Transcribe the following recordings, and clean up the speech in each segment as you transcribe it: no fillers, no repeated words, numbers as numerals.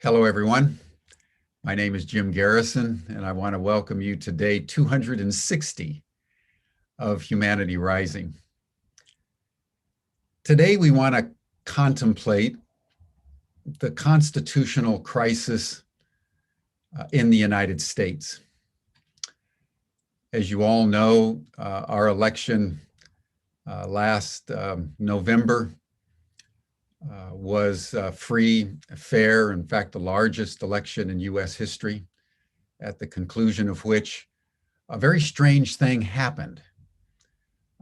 Hello, everyone. My name is Jim Garrison, and I want to welcome you to day 260 of Humanity Rising. Today, we want to contemplate the constitutional crisis in the United States. As you all know, our election last November was free, fair, in fact, the largest election in US history, at the conclusion of which a very strange thing happened.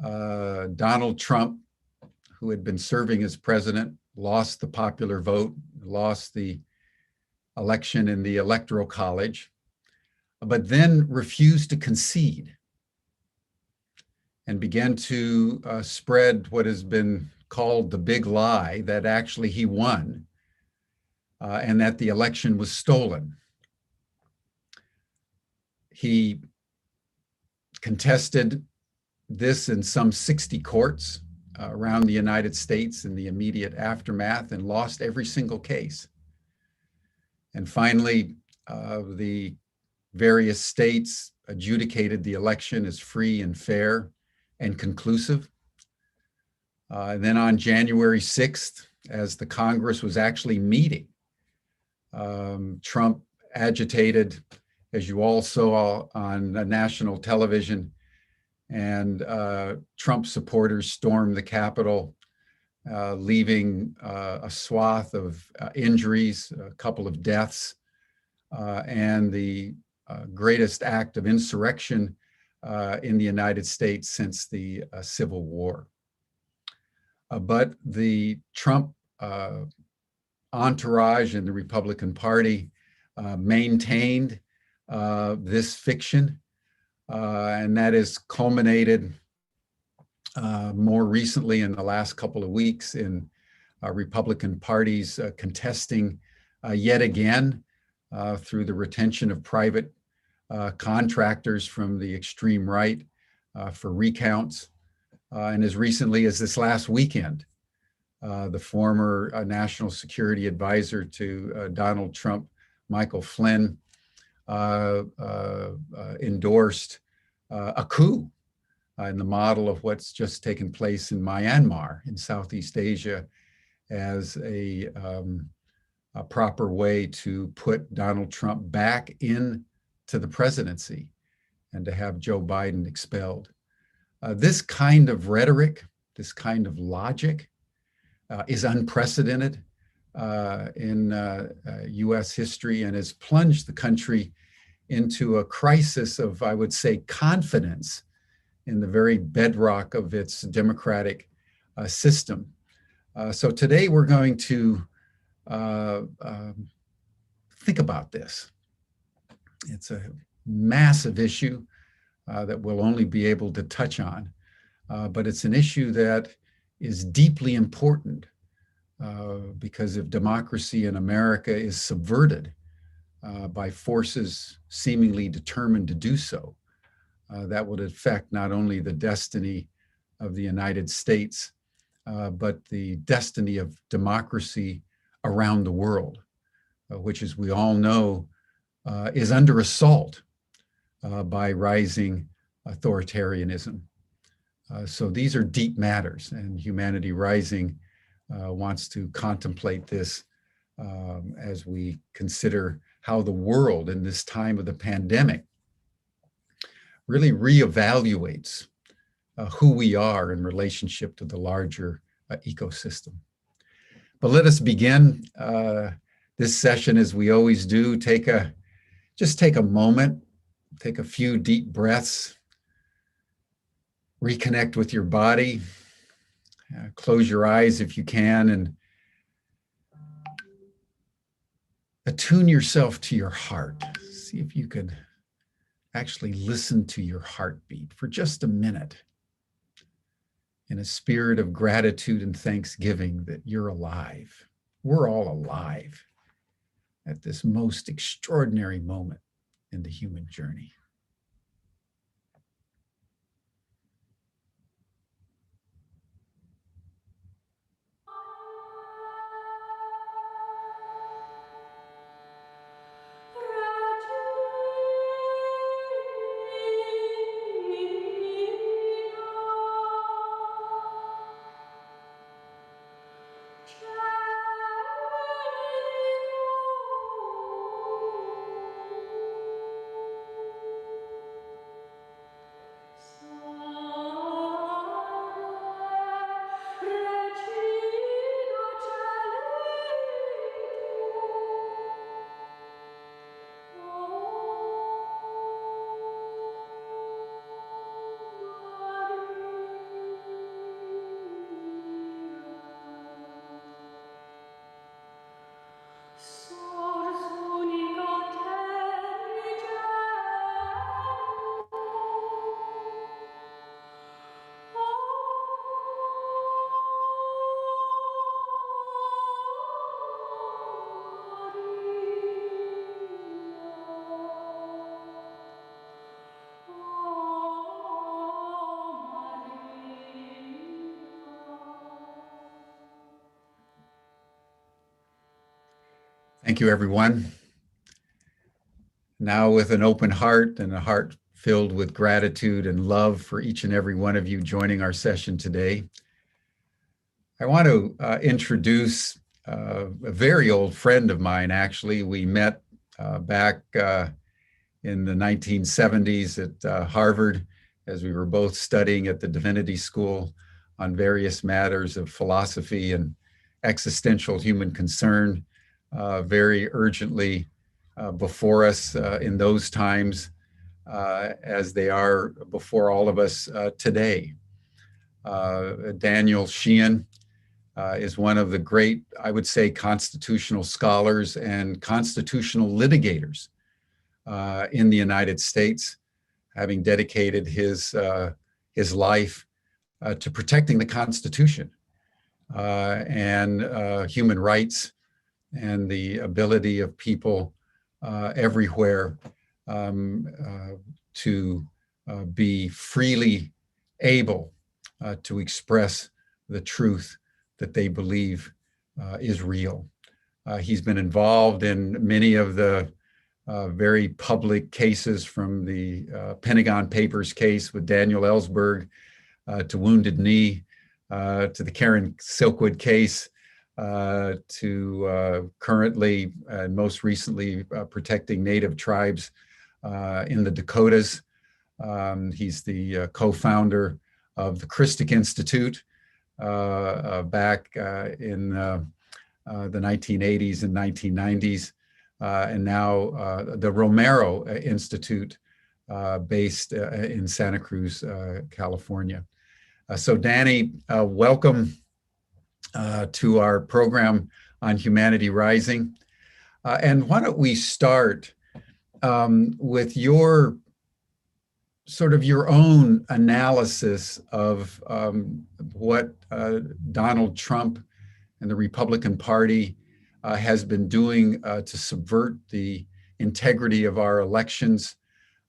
Donald Trump, who had been serving as president, lost the popular vote, lost the election in the Electoral College, but then refused to concede and began to spread what has been called the big lie that actually he won and that the election was stolen. He contested this in some 60 courts around the United States in the immediate aftermath and lost every single case. And finally, the various states adjudicated the election as free and fair and conclusive. And then on January 6th, as the Congress was actually meeting, Trump agitated, as you all saw on national television, and Trump supporters stormed the Capitol, leaving a swath of injuries, a couple of deaths, and the greatest act of insurrection in the United States since the Civil War. But the Trump entourage and the Republican Party maintained this fiction, and that has culminated more recently in the last couple of weeks in Republican parties contesting yet again through the retention of private contractors from the extreme right for recounts. And as recently as this last weekend, the former national security advisor to Donald Trump, Michael Flynn, endorsed a coup in the model of what's just taken place in Myanmar in Southeast Asia as a proper way to put Donald Trump back into the presidency and to have Joe Biden expelled. This kind of rhetoric, this kind of logic is unprecedented in US history and has plunged the country into a crisis of, I would say, confidence in the very bedrock of its democratic system. So today we're going to think about this. It's a massive issue that we'll only be able to touch on, but it's an issue that is deeply important because if democracy in America is subverted by forces seemingly determined to do so, that would affect not only the destiny of the United States, but the destiny of democracy around the world, which, as we all know, is under assault by rising authoritarianism. So these are deep matters, and Humanity Rising wants to contemplate this as we consider how the world in this time of the pandemic really reevaluates who we are in relationship to the larger ecosystem. But let us begin this session as we always do. Just take a moment, take a few deep breaths, reconnect with your body, close your eyes if you can, and attune yourself to your heart. See if you could actually listen to your heartbeat for just a minute in a spirit of gratitude and thanksgiving that you're alive. We're all alive at this most extraordinary moment in the human journey. Thank you, everyone. Now, with an open heart and a heart filled with gratitude and love for each and every one of you joining our session today, I want to introduce a very old friend of mine, actually. We met back in the 1970s at Harvard as we were both studying at the Divinity School on various matters of philosophy and existential human concern, very urgently before us in those times, as they are before all of us today. Daniel Sheehan is one of the great, I would say, constitutional scholars and constitutional litigators in the United States, having dedicated his life to protecting the Constitution and human rights and the ability of people everywhere to be freely able to express the truth that they believe is real. He's been involved in many of the very public cases, from the Pentagon Papers case with Daniel Ellsberg to Wounded Knee, to the Karen Silkwood case, to currently and most recently protecting Native tribes in the Dakotas. He's the co-founder of the Christic Institute back in the 1980s and 1990s, and now the Romero Institute based in Santa Cruz, California. So Danny, welcome to our program on Humanity Rising. And why don't we start with your sort of your own analysis of what Donald Trump and the Republican Party has been doing to subvert the integrity of our elections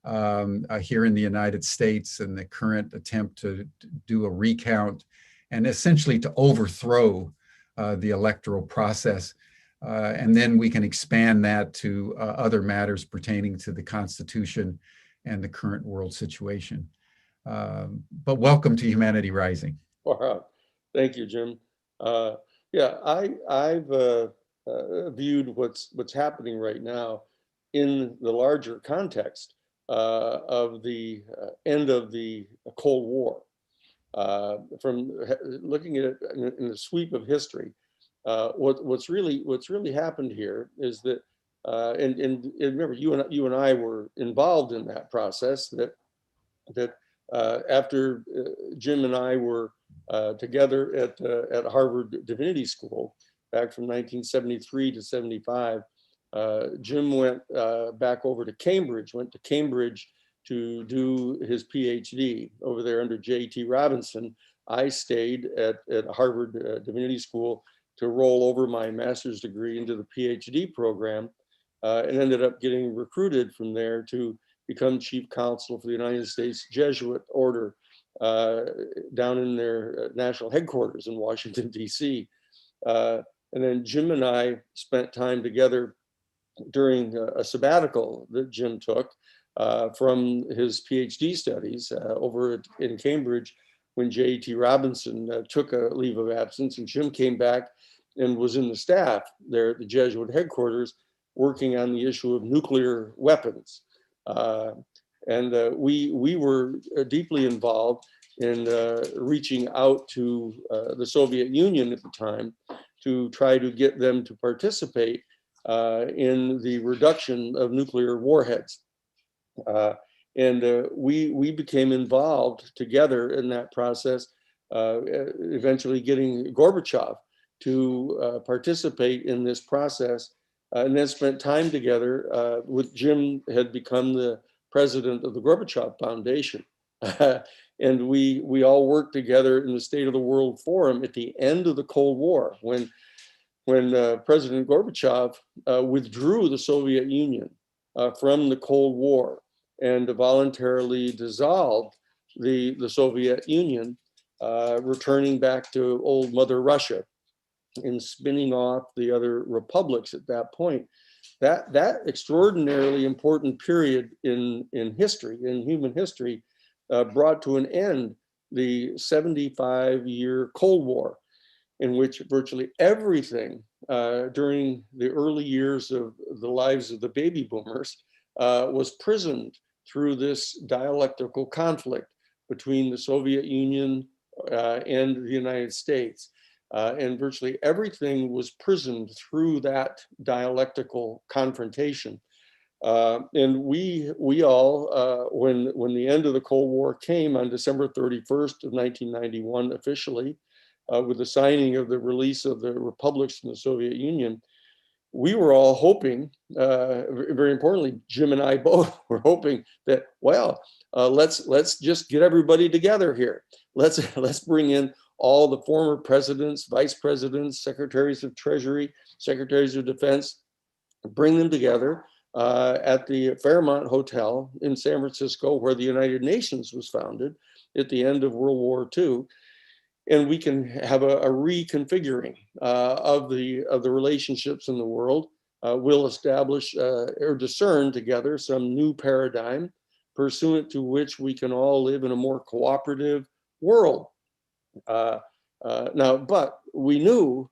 here in the United States, and the current attempt to do a recount and essentially to overthrow the electoral process. And then we can expand that to other matters pertaining to the Constitution and the current world situation. But welcome to Humanity Rising. Wow. Thank you, Jim. Yeah, I've viewed what's happening right now in the larger context of the end of the Cold War. From looking at it in the sweep of history, what's really happened here is that, and remember, you and I were involved in that process. That after Jim and I were together at Harvard Divinity School back from 1973 to 75, Jim went back over to Cambridge. Went to Cambridge to do his PhD over there under J.T. Robinson. I stayed at Harvard Divinity School to roll over my master's degree into the PhD program, and ended up getting recruited from there to become chief counsel for the United States Jesuit Order down in their national headquarters in Washington, D.C. And then Jim and I spent time together during a sabbatical that Jim took from his PhD studies over in Cambridge, when J.T. Robinson took a leave of absence, and Jim came back and was in the staff there at the Jesuit headquarters working on the issue of nuclear weapons. And we were deeply involved in reaching out to the Soviet Union at the time to try to get them to participate in the reduction of nuclear warheads. And we became involved together in that process, eventually getting Gorbachev to participate in this process, and then spent time together with Jim. Had become the president of the Gorbachev Foundation. And we all worked together in the State of the World Forum at the end of the Cold War, when President Gorbachev withdrew the Soviet Union from the Cold War and voluntarily dissolved the Soviet Union, returning back to old Mother Russia. in spinning off the other republics at that point. That extraordinarily important period in history, in human history, brought to an end the 75-year Cold War, in which virtually everything during the early years of the lives of the baby boomers was prisoned through this dialectical conflict between the Soviet Union and the United States. And virtually everything was prisoned through that dialectical confrontation. And we all, when the end of the Cold War came on December 31st of 1991, officially, with the signing of the release of the republics from the Soviet Union, we were all hoping, very importantly, Jim and I both were hoping that, well, let's just get everybody together here. Let's bring in all the former presidents, vice presidents, secretaries of Treasury, secretaries of Defense, bring them together at the Fairmont Hotel in San Francisco, where the United Nations was founded at the end of World War II. And we can have a reconfiguring of the relationships in the world. We'll establish or discern together some new paradigm pursuant to which we can all live in a more cooperative world. Now, but we knew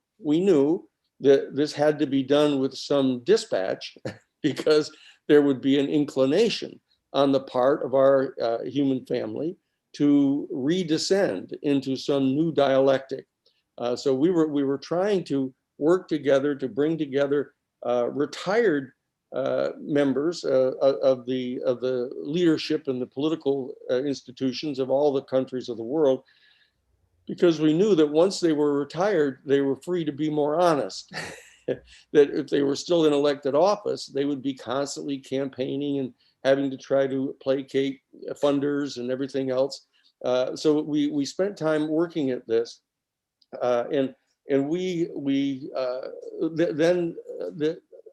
that this had to be done with some dispatch because there would be an inclination on the part of our human family to redescend into some new dialectic. So we were trying to work together to bring together retired members of the leadership and the political institutions of all the countries of the world, because we knew that once they were retired, they were free to be more honest. That if they were still in elected office, they would be constantly campaigning and having to try to placate funders and everything else. So we spent time working at this, and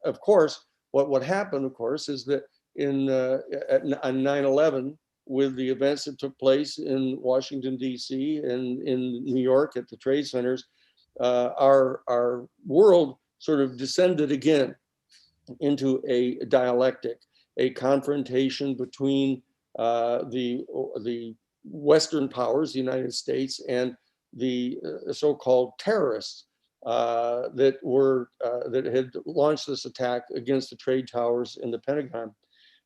of course, what happened, of course, is that on 9/11, with the events that took place in Washington, D.C. and in New York at the trade centers, our world sort of descended again into a dialectic, a confrontation between the Western powers, the United States, and the so-called terrorists that had launched this attack against the trade towers in the Pentagon.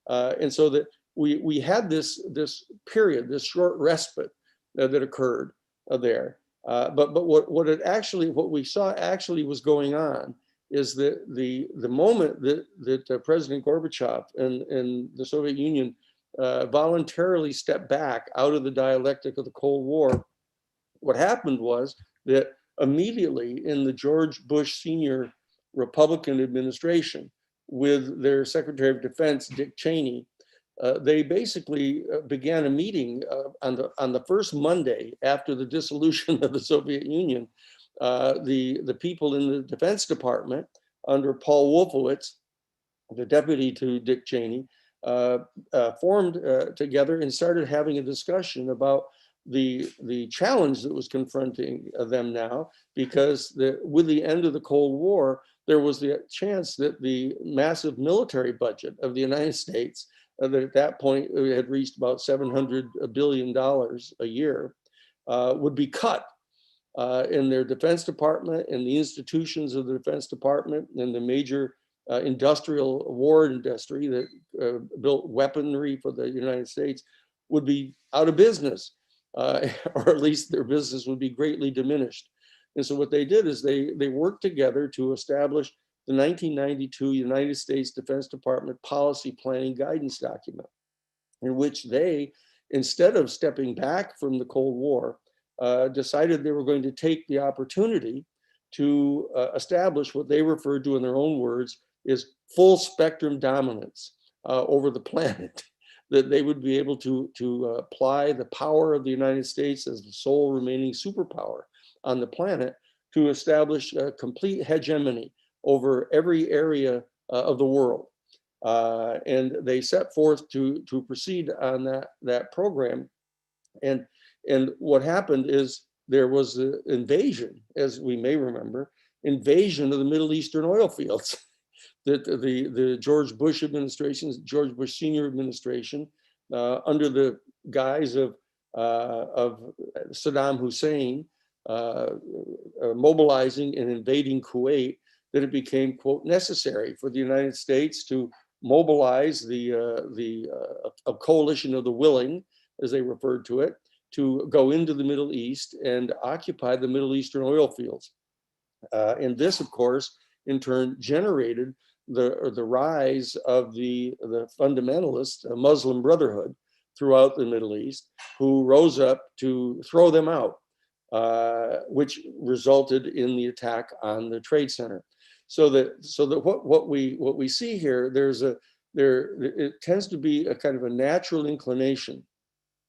And so that we had this period, this short respite that occurred there. But what we saw actually was going on is that the moment that President Gorbachev and the Soviet Union voluntarily stepped back out of the dialectic of the Cold War, what happened was that immediately in the George Bush Sr. Republican administration, with their Secretary of Defense, Dick Cheney, they basically began a meeting on the first Monday after the dissolution of the Soviet Union. The people in the Defense Department under Paul Wolfowitz, the deputy to Dick Cheney, formed together and started having a discussion about the challenge that was confronting them now, because with the end of the Cold War, there was the chance that the massive military budget of the United States, that at that point had reached about $700 billion a year, would be cut in their Defense Department and the institutions of the Defense Department and the major industrial war industry that built weaponry for the United States would be out of business, or at least their business would be greatly diminished. And so what they did is they worked together to establish the 1992 United States Defense Department policy planning guidance document, in which they, instead of stepping back from the Cold War, decided they were going to take the opportunity to establish what they referred to in their own words is full spectrum dominance over the planet. That they would be able to apply the power of the United States as the sole remaining superpower on the planet to establish a complete hegemony over every area of the world. And they set forth to proceed on that program. And what happened is there was an invasion, as we may remember, invasion of the Middle Eastern oil fields. That the George Bush administration, George Bush Senior administration, under the guise of Saddam Hussein mobilizing and invading Kuwait, that it became, quote, necessary for the United States to mobilize a coalition of the willing, as they referred to it, to go into the Middle East and occupy the Middle Eastern oil fields. And this, of course, in turn generated the rise of the fundamentalist Muslim Brotherhood throughout the Middle East, who rose up to throw them out, which resulted in the attack on the Trade Center. So that what we see here, it tends to be a kind of a natural inclination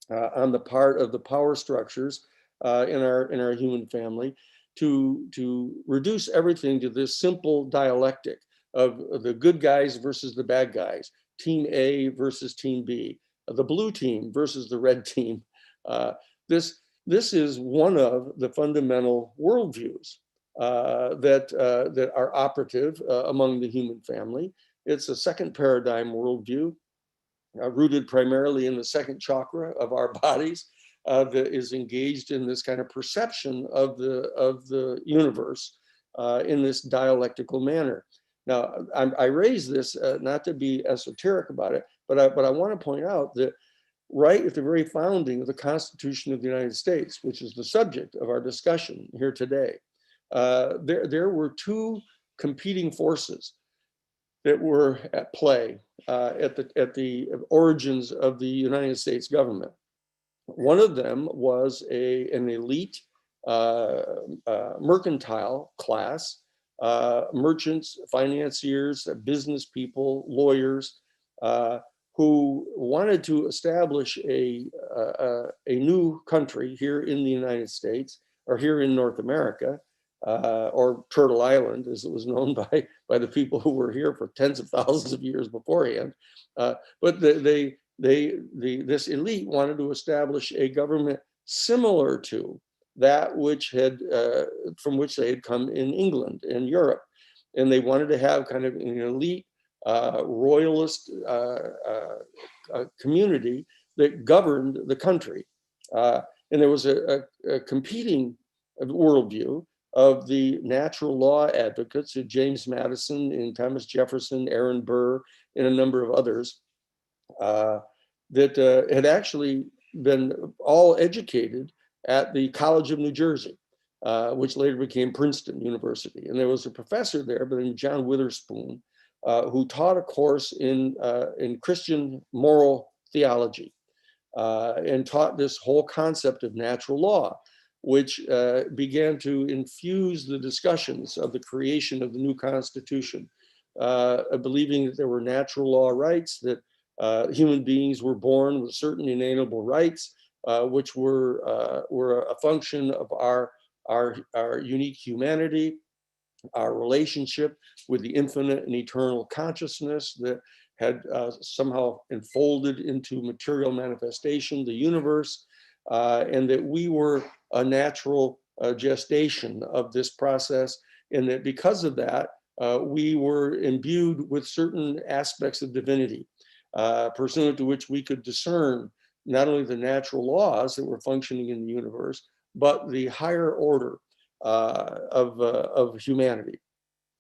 on the part of the power structures in our human family to reduce everything to this simple dialectic of the good guys versus the bad guys, team A versus team B, the blue team versus the red team. This is one of the fundamental worldviews that are operative among the human family. It's a second paradigm worldview rooted primarily in the second chakra of our bodies, that is engaged in this kind of perception of the universe in this dialectical manner. Now, I raise this not to be esoteric about it, but I want to point out that right at the very founding of the Constitution of the United States, which is the subject of our discussion here today, there were two competing forces that were at play at the origins of the United States government. One of them was an elite mercantile class, merchants, financiers, business people, lawyers, who wanted to establish a new country here in the United States, or here in North America, or Turtle Island, as it was known by the people who were here for tens of thousands of years beforehand. But this elite wanted to establish a government similar to that which from which they had come in England and Europe, and they wanted to have kind of an elite royalist community that governed the country. And there was a competing worldview of the natural law advocates, James Madison and Thomas Jefferson, Aaron Burr, and a number of others, that had actually been all educated at the College of New Jersey, which later became Princeton University. And there was a professor there by the name of John Witherspoon, who taught a course in Christian moral theology, and taught this whole concept of natural law, which began to infuse the discussions of the creation of the new Constitution, believing that there were natural law rights, that human beings were born with certain inalienable rights, which were a function of our unique humanity, our relationship with the infinite and eternal consciousness that had somehow enfolded into material manifestation, the universe, and that we were a natural gestation of this process, and that because of that, we were imbued with certain aspects of divinity, pursuant to which we could discern not only the natural laws that were functioning in the universe, but the higher order of humanity.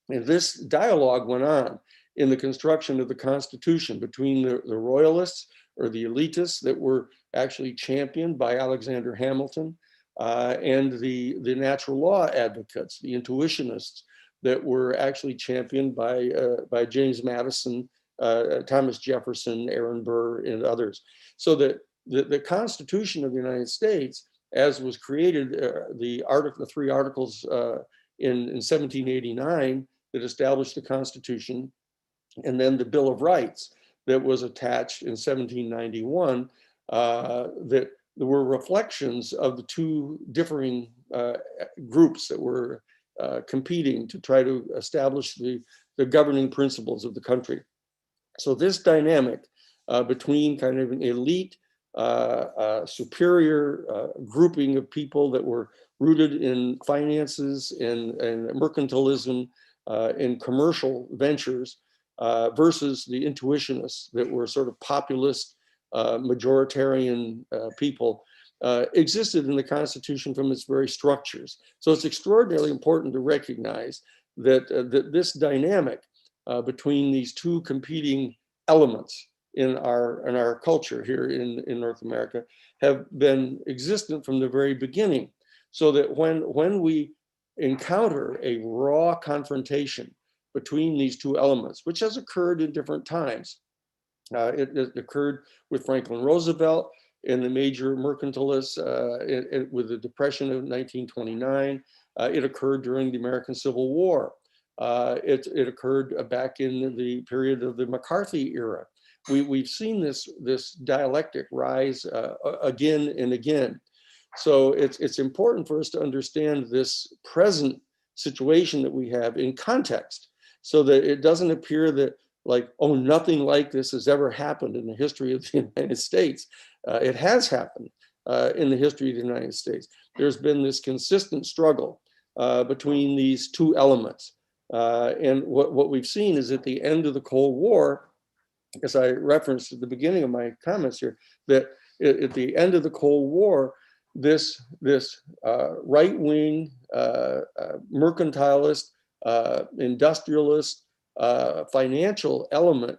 And this dialogue went on in the construction of the Constitution between the royalists, or the elitists, that were actually championed by Alexander Hamilton, and the natural law advocates, the intuitionists, that were actually championed by James Madison, Thomas Jefferson, Aaron Burr, and others. So that the Constitution of the United States, as was created, the three articles in 1789 that established the Constitution, and then the Bill of Rights that was attached in 1791, that there were reflections of the two differing groups that were competing to try to establish the governing principles of the country. So this dynamic between kind of an elite, superior grouping of people that were rooted in finances and mercantilism and commercial ventures versus the intuitionists that were sort of populist, majoritarian people existed in the Constitution from its very structures. So it's extraordinarily important to recognize that, that this dynamic between these two competing elements in our culture here in North America have been existent from the very beginning. So that when we encounter a raw confrontation between these two elements, which has occurred in different times, it occurred with Franklin Roosevelt and the major mercantilists with the Depression of 1929. It occurred during the American Civil War. It occurred back in the period of the McCarthy era. We've seen this dialectic rise again and again. So it's important for us to understand this present situation that we have in context, so that it doesn't appear that like, oh, nothing like this has ever happened in the history of the United States. It has happened in the history of the United States. There's been this consistent struggle between these two elements. And what we've seen is at the end of the Cold War, as I referenced at the beginning of my comments here, that at the end of the Cold War, this right-wing mercantilist, industrialist, financial element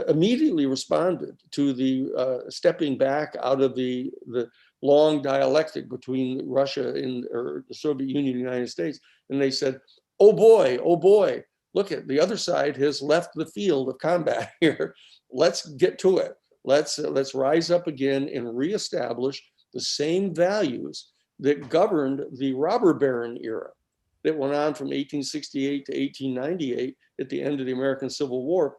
immediately responded to the stepping back out of the long dialectic between Russia or the Soviet Union and the United States. And they said, oh boy, look at the other side has left the field of combat here. Let's get to it. Let's rise up again and reestablish the same values that governed the robber baron era that went on from 1868 to 1898 at the end of the American Civil War,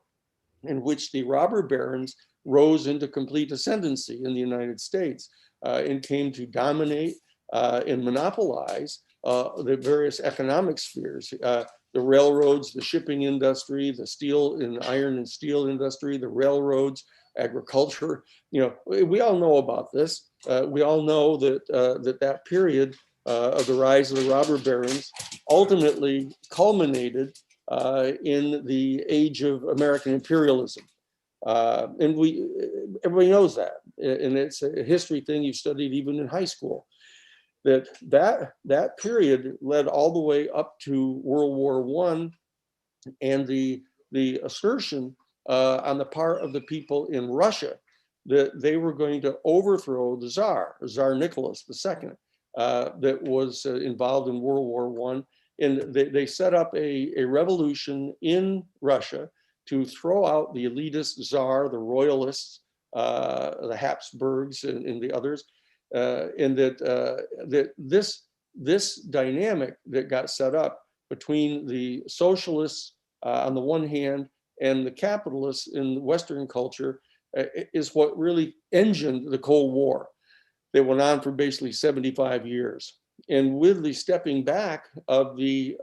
in which the robber barons rose into complete ascendancy in the United States and came to dominate and monopolize the various economic spheres, the railroads, the shipping industry, the steel and iron and steel industry, the railroads, agriculture. You know, we all know about this. We all know that that period of the rise of the robber barons ultimately culminated in the age of American imperialism. And everybody knows that. And it's a history thing you studied even in high school. That period led all the way up to World War I, and the assertion on the part of the people in Russia that they were going to overthrow the Tsar Nicholas II, that was involved in World War I. And they set up a revolution in Russia to throw out the elitist Tsar, the royalists, the Habsburgs, and the others. And that this dynamic that got set up between the socialists on the one hand and the capitalists in Western culture is what really engined the Cold War that went on for basically 75 years. And with the stepping back of the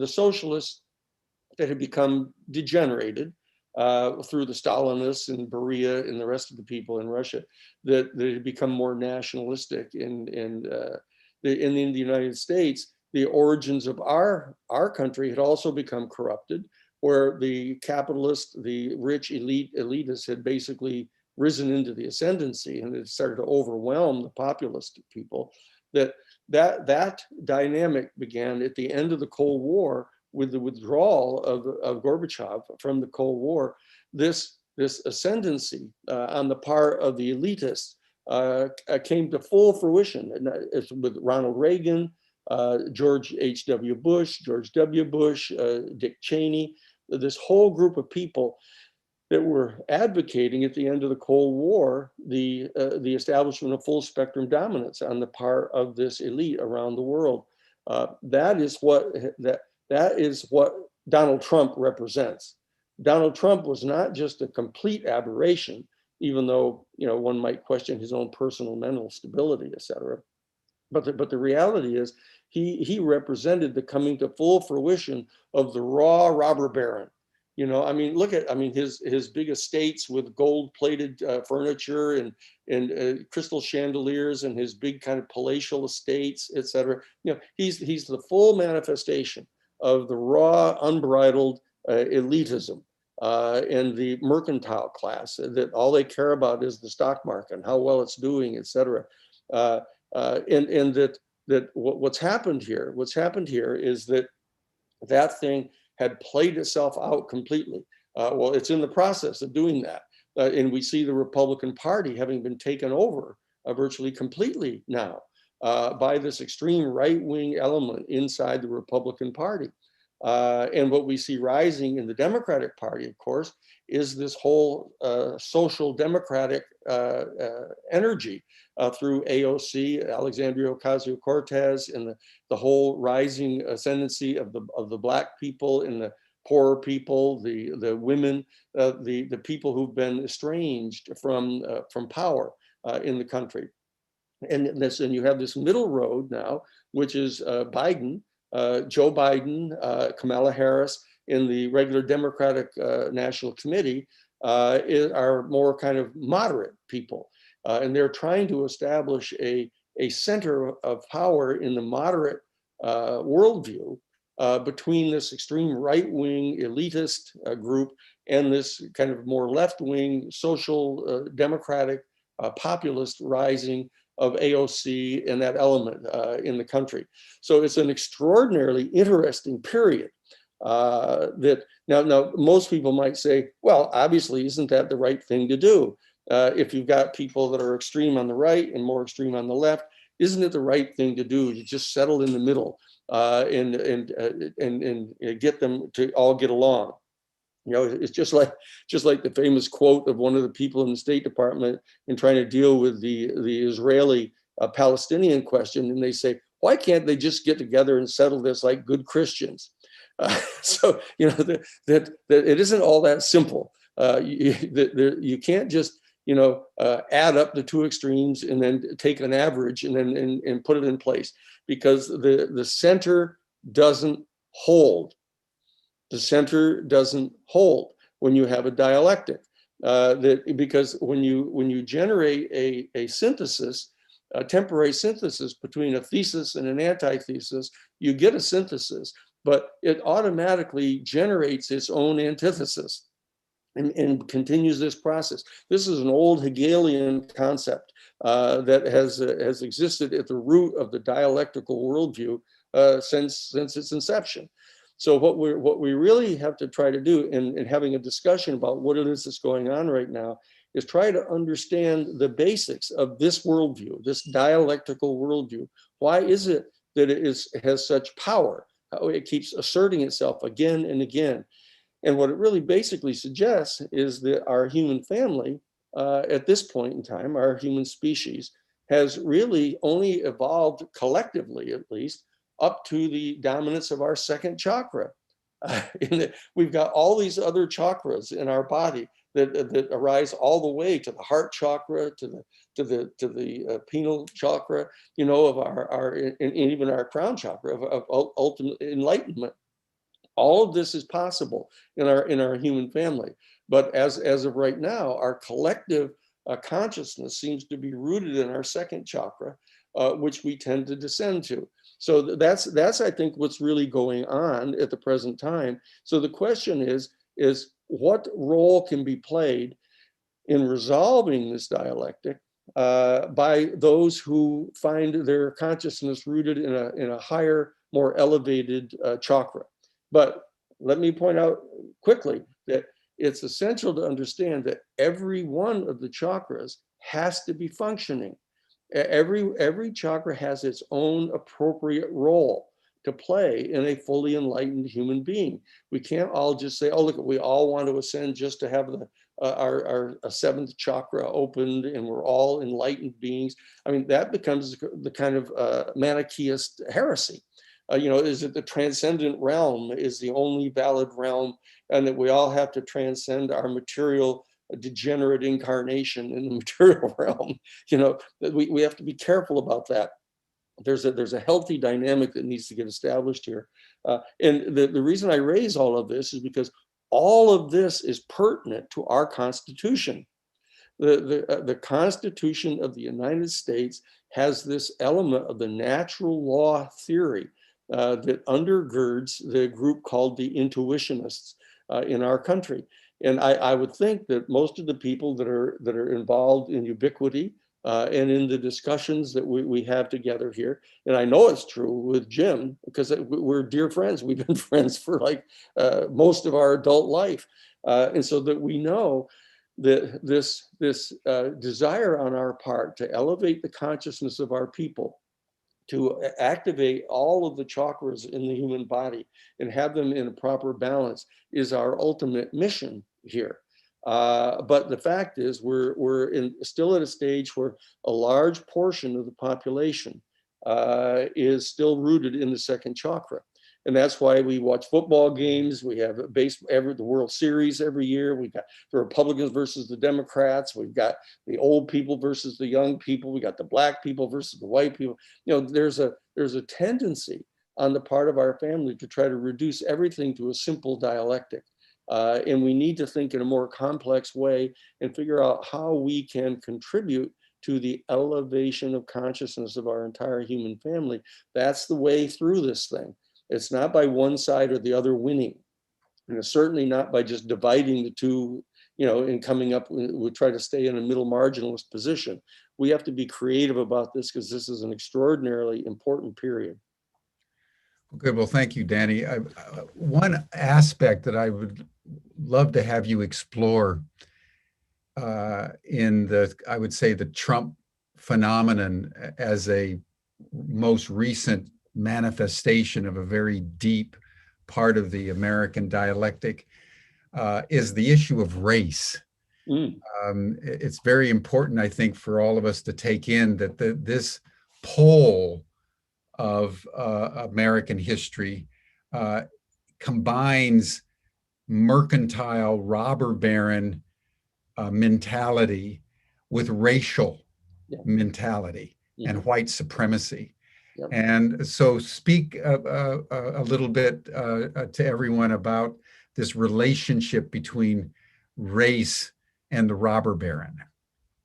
socialists that had become degenerated through the Stalinists and Beria and the rest of the people in Russia, that had become more nationalistic. And in the United States, the origins of our country had also become corrupted, where the capitalist, the rich elitists had basically risen into the ascendancy, and it started to overwhelm the populist people. That dynamic began at the end of the Cold War with the withdrawal of Gorbachev from the Cold War. This ascendancy on the part of the elitists came to full fruition. And it's with Ronald Reagan, George H.W. Bush, George W. Bush, Dick Cheney, this whole group of people that were advocating at the end of the Cold War the establishment of full spectrum dominance on the part of this elite around the world. That is what Donald Trump represents. Donald Trump was not just a complete aberration, even though one might question his own personal mental stability, et cetera. But the reality is he represented the coming to full fruition of the raw robber baron You know, I mean, look at, I mean, his big estates with gold-plated furniture and crystal chandeliers, and his big kind of palatial estates, et cetera. You know, he's the full manifestation of the raw, unbridled elitism and the mercantile class, that all they care about is the stock market and how well it's doing, et cetera. And that what's happened here is that thing had played itself out completely. Well, it's in the process of doing that. And we see the Republican Party having been taken over virtually completely now by this extreme right-wing element inside the Republican Party. And what we see rising in the Democratic Party, of course, is this whole social democratic energy through AOC, Alexandria Ocasio-Cortez, and the whole rising ascendancy of the Black people and the poorer people, the women, the people who've been estranged from power in the country. And you have this middle road now, which is Biden, Joe Biden, Kamala Harris in the regular Democratic National Committee are more kind of moderate people. And they're trying to establish a center of power in the moderate worldview between this extreme right-wing elitist group and this kind of more left-wing social democratic populist rising of AOC and that element in the country. So it's an extraordinarily interesting period that now most people might say, well, obviously, isn't that the right thing to do? If you've got people that are extreme on the right and more extreme on the left, isn't it the right thing to do to just settle in the middle and get them to all get along? You know, it's just like the famous quote of one of the people in the State Department in trying to deal with the Israeli Palestinian question, and they say, why can't they just get together and settle this like good Christians? So you know that it isn't all that simple. You can't just add up the two extremes and then take an average and then and put it in place, because the center doesn't hold. The center doesn't hold when you have a dialectic. Because when you generate a synthesis, a temporary synthesis between a thesis and an antithesis, you get a synthesis, but it automatically generates its own antithesis and continues this process. This is an old Hegelian concept that has existed at the root of the dialectical worldview since its inception. So what we really have to try to do in having a discussion about what it is that's going on right now is try to understand the basics of this worldview, this dialectical worldview. Why is it that it has such power? How it keeps asserting itself again and again. And what it really basically suggests is that our human family, at this point in time, our human species, has really only evolved collectively, at least, up to the dominance of our second chakra. We've got all these other chakras in our body that arise all the way to the heart chakra, to the pineal chakra, of our and even our crown chakra of ultimate enlightenment. All of this is possible in our human family, but as of right now, our collective consciousness seems to be rooted in our second chakra, which we tend to descend to. So that's I think what's really going on at the present time. So the question is what role can be played in resolving this dialectic by those who find their consciousness rooted in a higher, more elevated chakra. But let me point out quickly that it's essential to understand that every one of the chakras has to be functioning. Every chakra has its own appropriate role to play in a fully enlightened human being. We can't all just say, oh, look, we all want to ascend just to have our seventh chakra opened and we're all enlightened beings. I mean, that becomes the kind of Manichaeist heresy. Is it the transcendent realm is the only valid realm, and that we all have to transcend our material degenerate incarnation in the material realm? We have to be careful about that. There's a healthy dynamic that needs to get established here. And the reason I raise all of this is because all of this is pertinent to our Constitution. The Constitution of the United States has this element of the natural law theory that undergirds the group called the intuitionists in our country. And I would think that most of the people that are involved in ubiquity and in the discussions that we have together here, and I know it's true with Jim because we're dear friends. We've been friends for like most of our adult life, and so that we know that this desire on our part to elevate the consciousness of our people, to activate all of the chakras in the human body and have them in a proper balance is our ultimate mission here. But the fact is we're still at a stage where a large portion of the population is still rooted in the second chakra. And that's why we watch football games. We have the World Series every year. We've got the Republicans versus the Democrats. We've got the old people versus the young people. We got the black people versus the white people. There's a tendency on the part of our family to try to reduce everything to a simple dialectic. And we need to think in a more complex way and figure out how we can contribute to the elevation of consciousness of our entire human family. That's the way through this thing. It's not by one side or the other winning. And it's certainly not by just dividing the two, and coming up, we try to stay in a middle marginalist position. We have to be creative about this because this is an extraordinarily important period. Good. Well, thank you, Danny. One aspect that I would love to have you explore in I would say, the Trump phenomenon as a most recent manifestation of a very deep part of the American dialectic is the issue of race. It's very important, I think, for all of us to take in that this pole of American history combines mercantile robber baron mentality with racial mentality and white supremacy. Yep. And so speak a little bit to everyone about this relationship between race and the robber baron.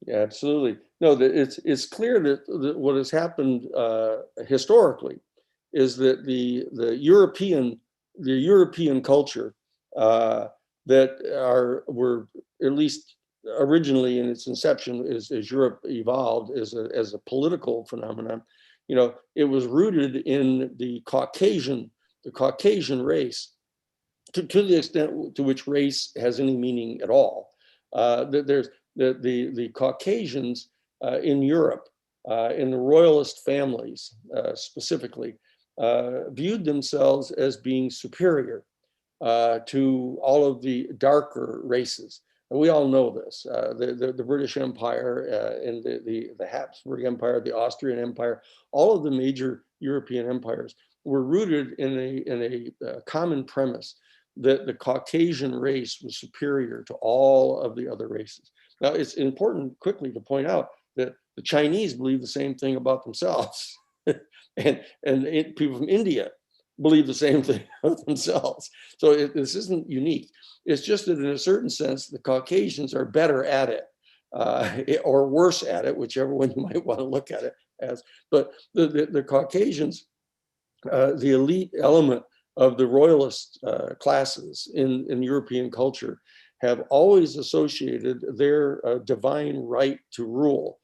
Yeah, absolutely. No, it's clear that what has happened historically is that the European culture were at least originally in its inception as Europe evolved as a political phenomenon. It was rooted in the Caucasian race, to the extent to which race has any meaning at all. There's the Caucasians in Europe, in the royalist families specifically, viewed themselves as being superior to all of the darker races. And we all know this. The British Empire and the Habsburg Empire, the Austrian Empire, all of the major European empires were rooted in a common premise that the Caucasian race was superior to all of the other races. Now, it's important quickly to point out that the Chinese believe the same thing about themselves, and people from India believe the same thing of themselves. So this isn't unique. It's just that in a certain sense, the Caucasians are better at it, or worse at it, whichever one you might want to look at it as. But the Caucasians, the elite element of the royalist classes in European culture, have always associated their divine right to rule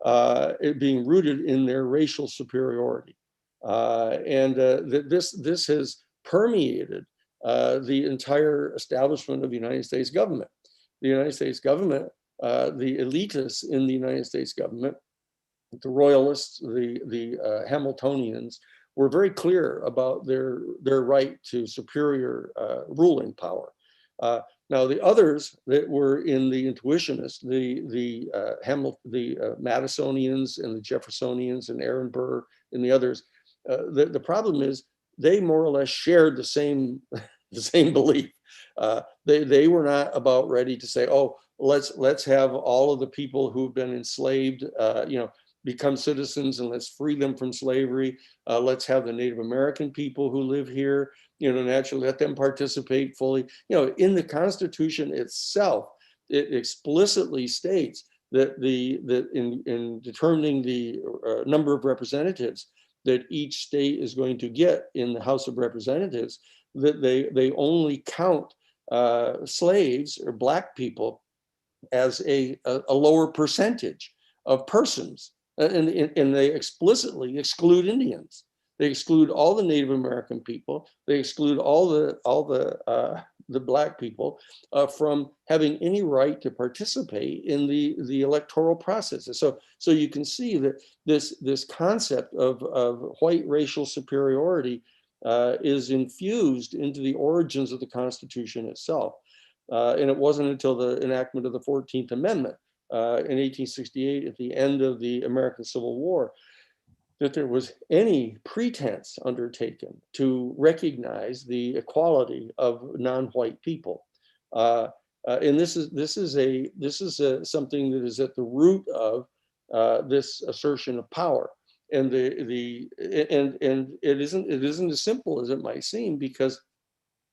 it being rooted in their racial superiority. This has permeated the entire establishment of the United States government. The United States government, the elitists in the United States government, the royalists, the Hamiltonians, were very clear about their right to superior ruling power. Now, the others that were in the intuitionists, the Madisonians and the Jeffersonians and Aaron Burr and the others, the problem is they more or less shared the same belief. They were not about ready to say, oh, let's have all of the people who've been enslaved, become citizens and let's free them from slavery. Let's have the Native American people who live here naturally let them participate fully. In the Constitution itself, it explicitly states that in determining the number of representatives that each state is going to get in the House of Representatives, that they only count slaves or Black people as a lower percentage of persons, and they explicitly exclude Indians. They exclude all the Native American people. They exclude all the Black people from having any right to participate in the electoral processes. So you can see that this concept of white racial superiority is infused into the origins of the Constitution itself. And it wasn't until the enactment of the 14th Amendment in 1868, at the end of the American Civil War, that there was any pretense undertaken to recognize the equality of non-white people. And this is something that is at the root of this assertion of power. And it isn't as simple as it might seem, because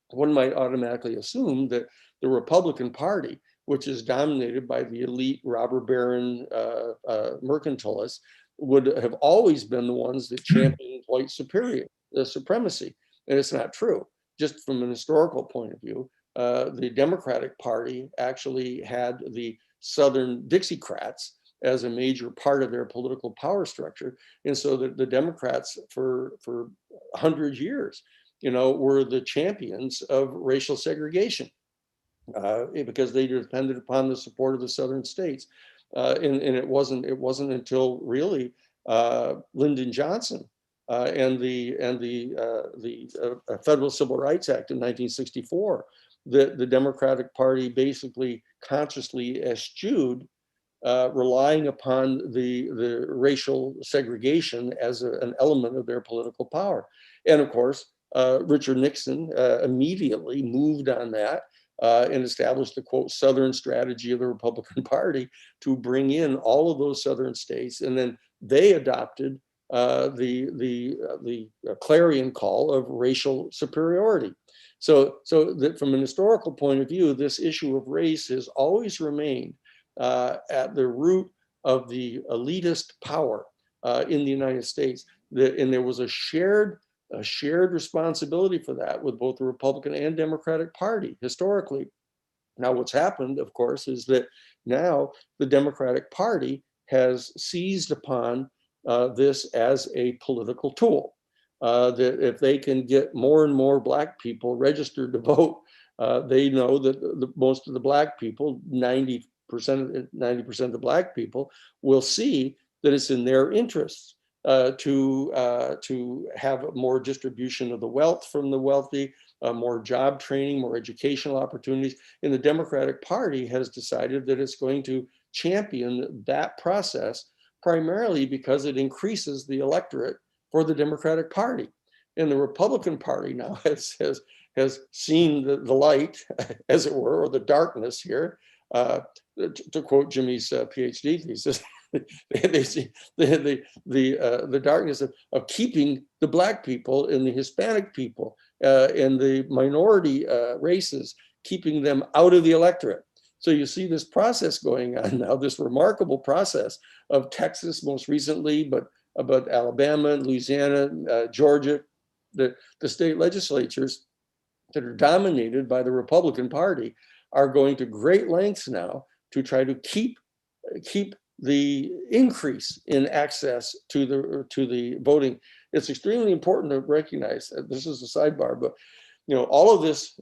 one might automatically assume that the Republican Party, which is dominated by the elite robber baron mercantilists, would have always been the ones that championed white supremacy. And it's not true. Just from an historical point of view, the Democratic Party actually had the Southern Dixiecrats as a major part of their political power structure. And so the Democrats for 100 years, were the champions of racial segregation because they depended upon the support of the Southern states. And it wasn't until really Lyndon Johnson and the Federal Civil Rights Act in 1964 that the Democratic Party basically consciously eschewed relying upon the racial segregation as an element of their political power. And of course, Richard Nixon immediately moved on that and established the, quote, Southern strategy of the Republican Party to bring in all of those Southern states. And then they adopted the clarion call of racial superiority. So that from an historical point of view, this issue of race has always remained at the root of the elitist power in the United States. And there was a shared responsibility for that with both the Republican and Democratic Party historically. Now, what's happened, of course, is that now the Democratic Party has seized upon this as a political tool. That if they can get more and more Black people registered to vote, they know that most of the Black people, 90% of the Black people, will see that it's in their interests to have more distribution of the wealth from the wealthy, more job training, more educational opportunities. And the Democratic Party has decided that it's going to champion that process, primarily because it increases the electorate for the Democratic Party. And the Republican Party now has seen the light, as it were, or the darkness here, to quote Jimmy's PhD thesis. They see the darkness of keeping the Black people and the Hispanic people and the minority races, keeping them out of the electorate. So you see this process going on now, this remarkable process of Texas most recently, but Alabama, Louisiana, Georgia, the state legislatures that are dominated by the Republican Party are going to great lengths now to try to keep the increase in access to the voting. It's extremely important to recognize that this is a sidebar, but all of this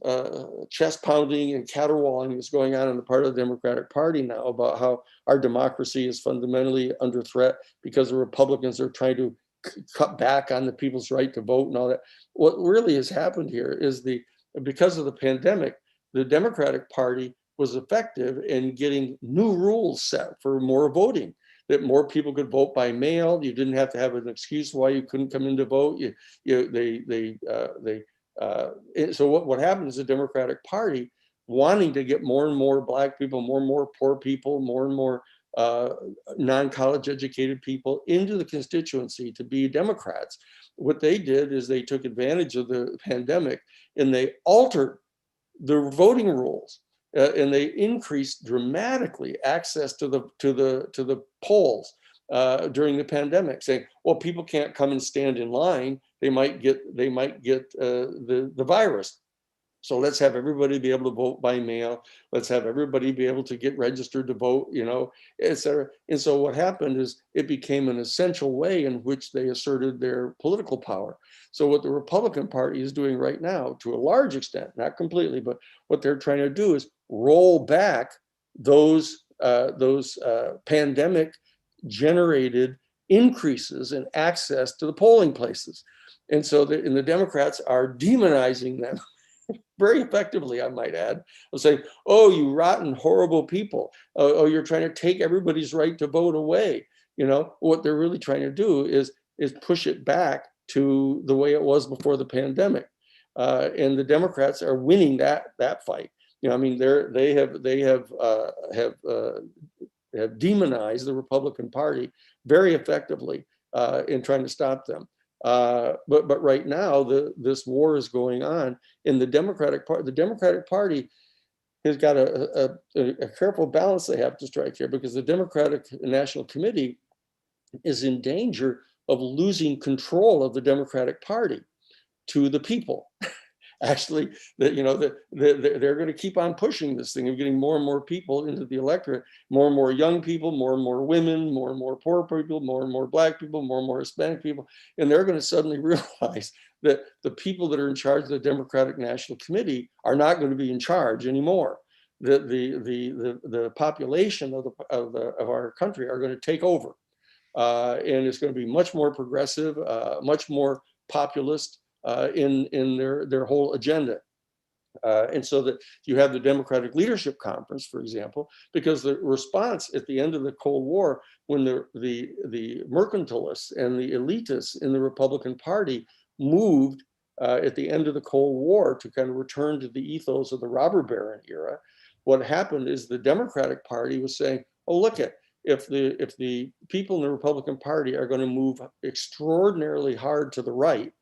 chest pounding and caterwauling is going on the part of the Democratic Party now about how our democracy is fundamentally under threat because the Republicans are trying to cut back on the people's right to vote and all that. What really has happened here is because of the pandemic, the Democratic Party was effective in getting new rules set for more voting, that more people could vote by mail. You didn't have to have an excuse why you couldn't come in to vote. So what happened is the Democratic Party, wanting to get more and more Black people, more and more poor people, more and more non-college educated people into the constituency to be Democrats. What they did is they took advantage of the pandemic and they altered the voting rules, and they increased dramatically access to the polls during the pandemic, saying, well, people can't come and stand in line. They might get the virus. So let's have everybody be able to vote by mail. Let's have everybody be able to get registered to vote, et cetera. And so what happened is it became an essential way in which they asserted their political power. So what the Republican Party is doing right now, to a large extent, not completely, but what they're trying to do is roll back those pandemic generated increases in access to the polling places. And so the Democrats are demonizing them very effectively, I might add, of saying, oh, you rotten, horrible people. Oh, you're trying to take everybody's right to vote away. What they're really trying to do is push it back to the way it was before the pandemic. And the Democrats are winning that fight. They have demonized the Republican Party very effectively in trying to stop them. But right now, this war is going on in the Democratic Party. The Democratic Party has got a careful balance they have to strike here, because the Democratic National Committee is in danger of losing control of the Democratic Party to the people. Actually, they're going to keep on pushing this thing of getting more and more people into the electorate, more and more young people, more and more women, more and more poor people, more and more Black people, more and more Hispanic people. And they're going to suddenly realize that the people that are in charge of the Democratic National Committee are not going to be in charge anymore. The population of our country are going to take over. And it's going to be much more progressive, much more populist, in their whole agenda. And so that you have the Democratic Leadership Conference, for example, because the response at the end of the Cold War, when the mercantilists and the elitists in the Republican Party moved at the end of the Cold War to kind of return to the ethos of the robber baron era, what happened is the Democratic Party was saying, oh, look at, if the people in the Republican Party are going to move extraordinarily hard to the right,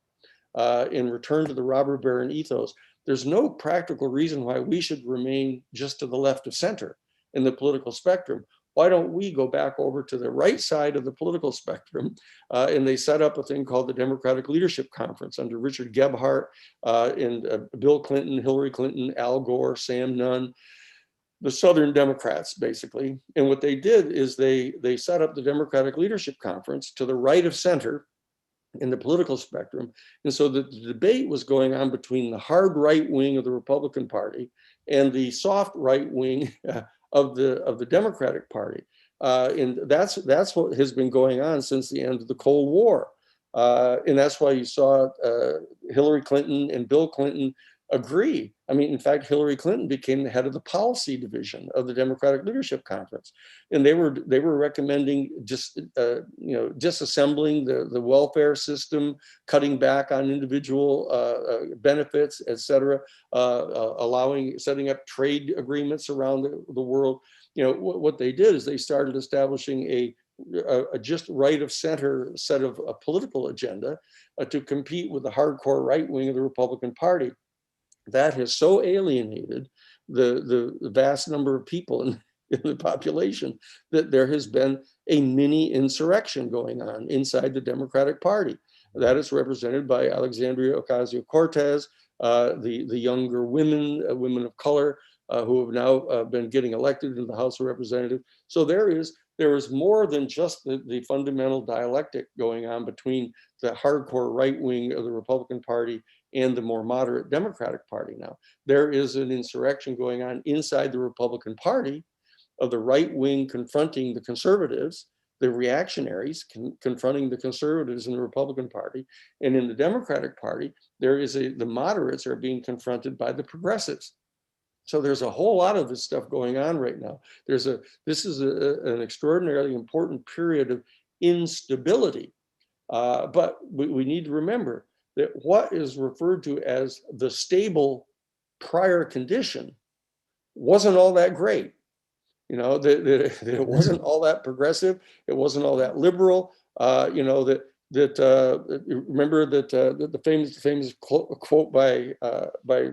in return to the robber baron ethos, there's no practical reason why we should remain just to the left of center in the political spectrum. Why don't we go back over to the right side of the political spectrum? And they set up a thing called the Democratic Leadership Conference under Richard Gebhardt and Bill Clinton, Hillary Clinton, Al Gore, Sam Nunn, the Southern Democrats, basically. And what they did is they set up the Democratic Leadership Conference to the right of center in the political spectrum. And so the debate was going on between the hard right wing of the Republican Party and the soft right wing of the Democratic Party. And that's what has been going on since the end of the Cold War. And that's why you saw Hillary Clinton and Bill Clinton agree. In fact, Hillary Clinton became the head of the policy division of the Democratic Leadership Conference, and they were recommending just disassembling the welfare system, cutting back on individual benefits, et cetera, setting up trade agreements around the world. What they did is they started establishing a just right of center set of a political agenda to compete with the hardcore right wing of the Republican Party. That has so alienated the vast number of people in the population that there has been a mini insurrection going on inside the Democratic Party. That is represented by Alexandria Ocasio-Cortez, the younger women of color who have now been getting elected into the House of Representatives. So there is more than just the fundamental dialectic going on between the hardcore right wing of the Republican Party and the more moderate Democratic Party now. There is an insurrection going on inside the Republican Party of the right wing confronting the conservatives, the reactionaries confronting the conservatives in the Republican Party. And in the Democratic Party, the moderates are being confronted by the progressives. So there's a whole lot of this stuff going on right now. This is an extraordinarily important period of instability. But we need to remember that what is referred to as the stable prior condition wasn't all that great. that it wasn't all that progressive, it wasn't all that liberal, remember that the famous quote by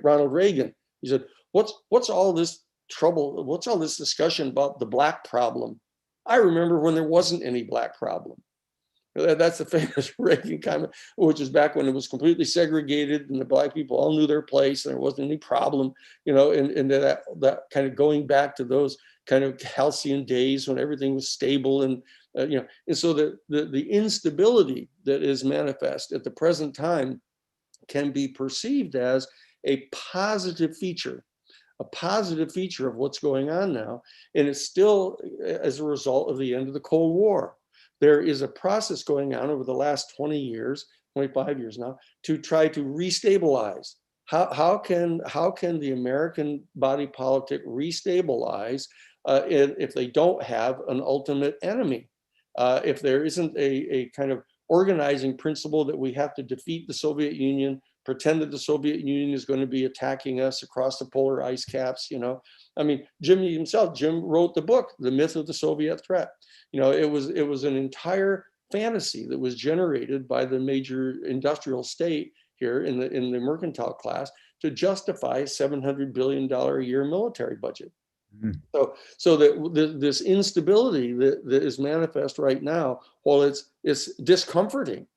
Ronald Reagan. He said, "What's all this trouble? What's all this discussion about the black problem? I remember when there wasn't any black problem." That's the famous Reagan comment, which is back when it was completely segregated and the black people all knew their place and there wasn't any problem, and that kind of going back to those kind of halcyon days when everything was stable and so the instability that is manifest at the present time can be perceived as a positive feature of what's going on now. And it's still as a result of the end of the Cold War. There is a process going on over the last 20 years, 25 years now, to try to restabilize. How can the American body politic restabilize if they don't have an ultimate enemy? If there isn't a kind of organizing principle that we have to defeat the Soviet Union, pretend that the Soviet Union is going to be attacking us across the polar ice caps, I mean, Jim wrote the book, The Myth of the Soviet Threat. It was an entire fantasy that was generated by the major industrial state here in the mercantile class to justify $700 billion a year military budget. Mm-hmm. So that this instability that is manifest right now, while it's discomforting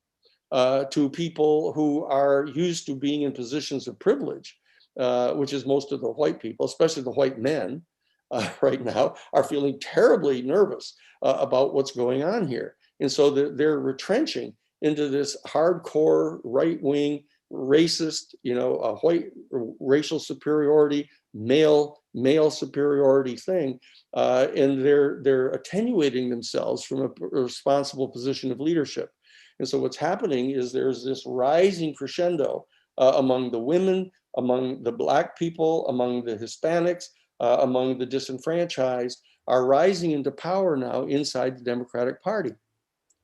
to people who are used to being in positions of privilege, which is most of the white people, especially the white men right now, are feeling terribly nervous about what's going on here. And so they're retrenching into this hardcore right-wing, racist, white racial superiority, male superiority thing, and they're attenuating themselves from a responsible position of leadership. And so what's happening is there's this rising crescendo among the women, among the Black people, among the Hispanics, among the disenfranchised, are rising into power now inside the Democratic Party.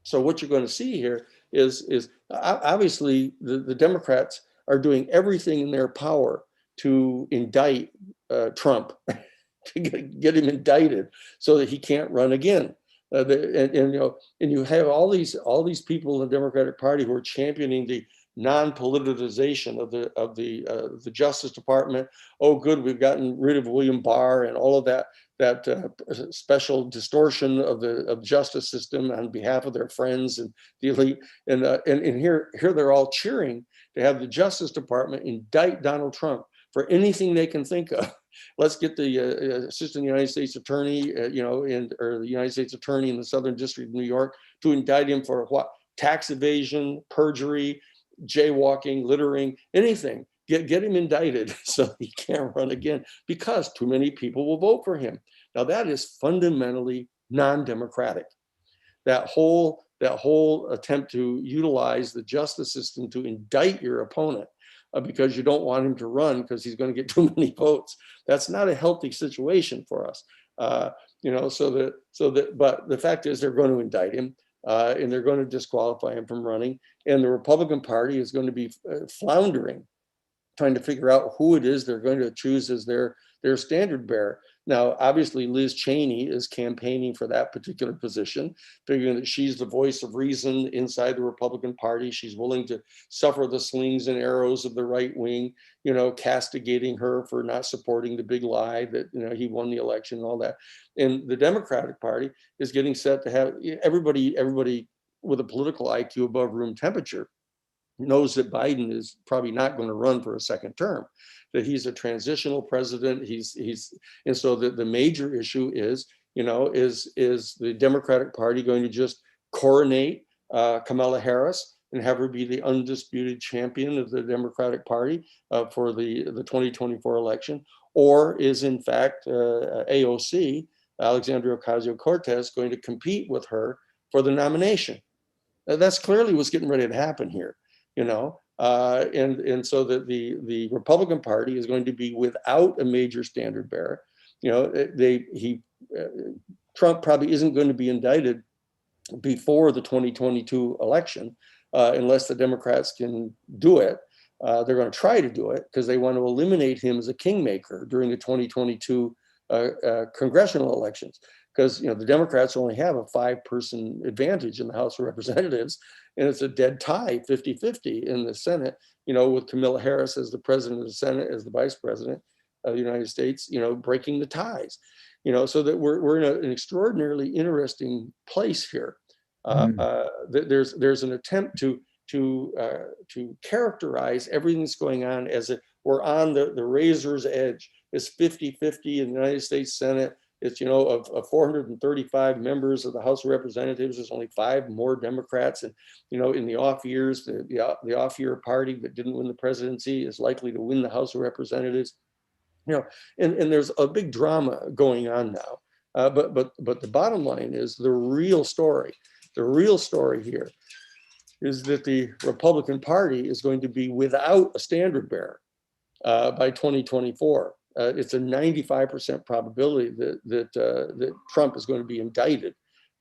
So what you're going to see here is obviously the Democrats are doing everything in their power to indict Trump, to get him indicted so that he can't run again. And you have all these people in the Democratic Party who are championing the non-politicization of the Justice Department. Oh, good, we've gotten rid of William Barr and all of that special distortion of the justice system on behalf of their friends and the elite. And here they're all cheering to have the Justice Department indict Donald Trump for anything they can think of. Let's get the Assistant United States Attorney, or the United States Attorney in the Southern District of New York to indict him for what? Tax evasion, perjury, jaywalking, littering, anything. Get him indicted so he can't run again because too many people will vote for him. Now that is fundamentally non-democratic. That whole attempt to utilize the justice system to indict your opponent because you don't want him to run because he's going to get too many votes. That's not a healthy situation for us. But the fact is they're going to indict him and they're going to disqualify him from running. And the Republican Party is going to be floundering, trying to figure out who it is they're going to choose as their standard bearer. Now, obviously, Liz Cheney is campaigning for that particular position, figuring that she's the voice of reason inside the Republican Party. She's willing to suffer the slings and arrows of the right wing, castigating her for not supporting the big lie that, he won the election and all that. And the Democratic Party is getting set to have everybody with a political IQ above room temperature knows that Biden is probably not going to run for a second term, that he's a transitional president. And so the major issue is the Democratic Party going to just coronate Kamala Harris and have her be the undisputed champion of the Democratic Party for the 2024 election? Or is in fact AOC, Alexandria Ocasio-Cortez, going to compete with her for the nomination? That's clearly what's getting ready to happen here. And so that the Republican Party is going to be without a major standard bearer. Trump probably isn't going to be indicted before the 2022 election unless the Democrats can do it. They're going to try to do it because they want to eliminate him as a kingmaker during the 2022 congressional elections, because the Democrats only have a 5-person advantage in the House of Representatives, and it's a dead tie, 50-50 in the Senate, with Kamala Harris as the president of the Senate, as the vice president of the United States, breaking the ties, so that we're in an extraordinarily interesting place here. There's an attempt to characterize everything that's going on as if we're on the razor's edge. It's 50-50 in the United States Senate. It's, of 435 members of the House of Representatives, there's only 5 more Democrats. And, in the off years, the off year party that didn't win the presidency is likely to win the House of Representatives. And there's a big drama going on now. But the bottom line is the real story. The real story here is that the Republican Party is going to be without a standard bearer by 2024. It's a 95% probability that Trump is going to be indicted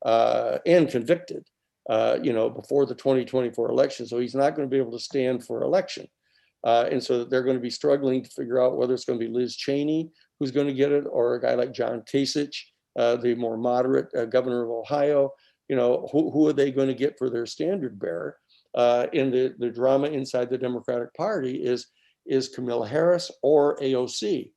and convicted, before the 2024 election. So he's not going to be able to stand for election. And so they're going to be struggling to figure out whether it's going to be Liz Cheney who's going to get it, or a guy like John Kasich, the more moderate governor of Ohio. Who are they going to get for their standard bearer? And the drama inside the Democratic Party is Kamala Harris or AOC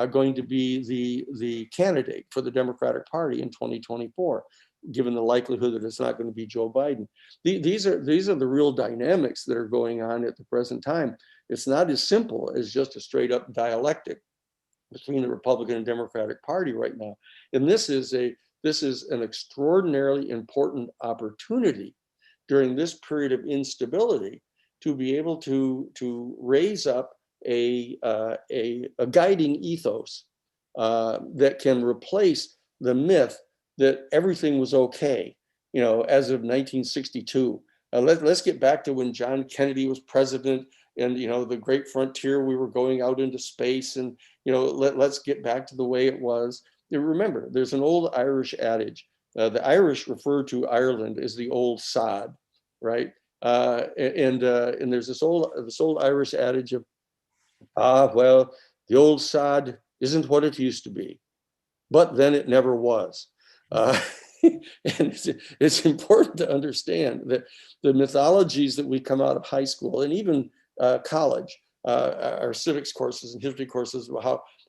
going to be the candidate for the Democratic Party in 2024, given the likelihood that it's not going to be Joe Biden. These are the real dynamics that are going on at the present time. It's not as simple as just a straight up dialectic between the Republican and Democratic Party right now. And this is an extraordinarily important opportunity during this period of instability to be able to raise up a guiding ethos that can replace the myth that everything was okay, as of 1962. Let's get back to when John Kennedy was president, and the great frontier, we were going out into space, and let's get back to the way it was. Remember, there's an old Irish adage. The Irish refer to Ireland as the old sod, right? And there's this old Irish adage of, well, the old sod isn't what it used to be, but then it never was. And it's important to understand that the mythologies that we come out of high school and even college, our civics courses and history courses,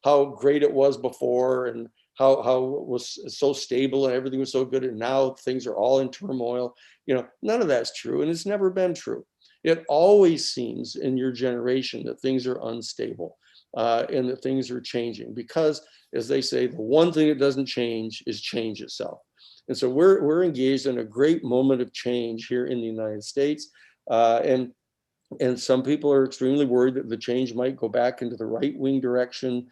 how great it was before, and how it was so stable and everything was so good, and now things are all in turmoil. None of that's true, and it's never been true. It always seems in your generation that things are unstable and that things are changing, because, as they say, the one thing that doesn't change is change itself. And so we're engaged in a great moment of change here in the United States. And some people are extremely worried that the change might go back into the right-wing direction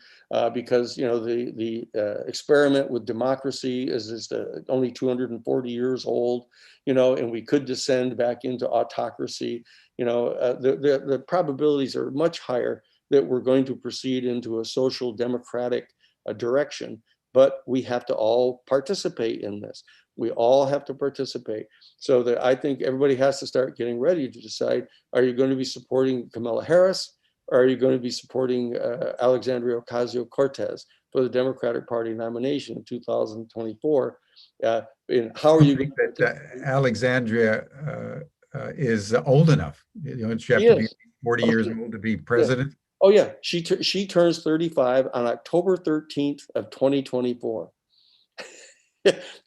because the experiment with democracy is only 240 years old, and we could descend back into autocracy. The probabilities are much higher that we're going to proceed into a social democratic direction, but we have to all participate in this. We all have to participate. So that I think everybody has to start getting ready to decide, are you going to be supporting Kamala Harris, or are you going to be supporting Alexandria Ocasio-Cortez for the Democratic Party nomination in 2024? And how are you going that Alexandria is old enough? You have to be 40 years old to be president? Yeah. Oh, yeah. She turns 35 on October 13th of 2024.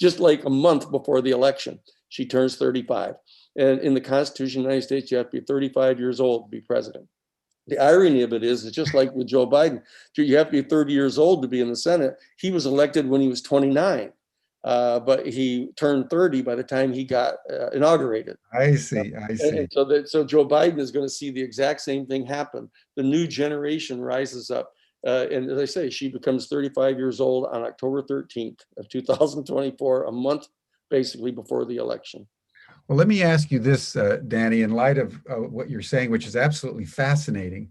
Just like a month before the election, she turns 35. And in the Constitution of the United States, you have to be 35 years old to be president. The irony of it is, it's just like with Joe Biden. You have to be 30 years old to be in the Senate. He was elected when he was 29, but he turned 30 by the time he got inaugurated. I see. And so Joe Biden is going to see the exact same thing happen. The new generation rises up. And as I say, she becomes 35 years old on October 13th of 2024, a month basically before the election. Well, let me ask you this, Danny, in light of what you're saying, which is absolutely fascinating.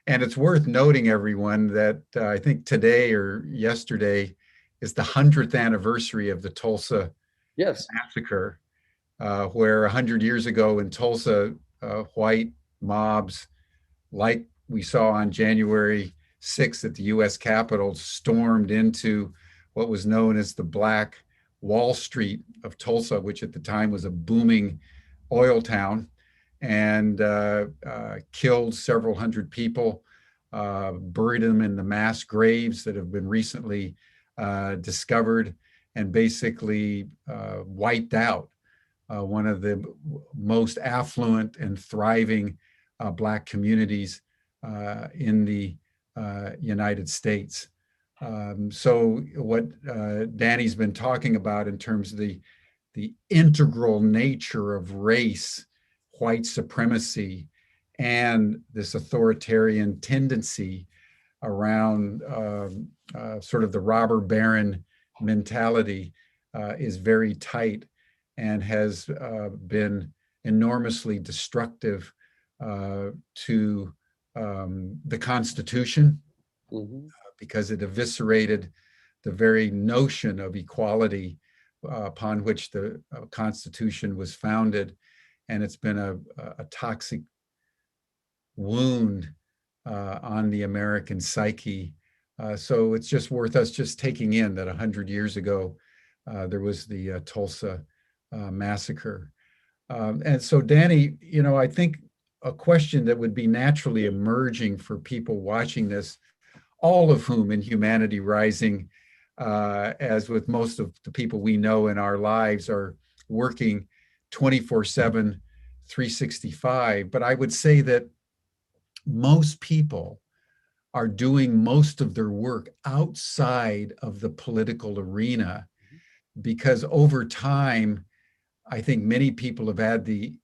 And it's worth noting, everyone, that I think today or yesterday is the 100th anniversary of the Tulsa massacre, where 100 years ago in Tulsa, white mobs, like we saw on January 6th at the US Capitol, stormed into what was known as the Black Wall Street of Tulsa, which at the time was a booming oil town, and killed several hundred people, buried them in the mass graves that have been recently discovered, and basically wiped out one of the most affluent and thriving Black communities in the United States. So what Danny's been talking about in terms of the integral nature of race, white supremacy, and this authoritarian tendency around sort of the robber baron mentality is very tight and has been enormously destructive to the Constitution, because it eviscerated the very notion of equality upon which the Constitution was founded. And it's been a toxic wound on the American psyche. So it's just worth us just taking in that 100 years ago, there was the Tulsa massacre. And so, Danny, I think a question that would be naturally emerging for people watching this, all of whom in Humanity Rising, as with most of the people we know in our lives, are working 24/7, 365. But I would say that most people are doing most of their work outside of the political arena, because over time, I think many people have had the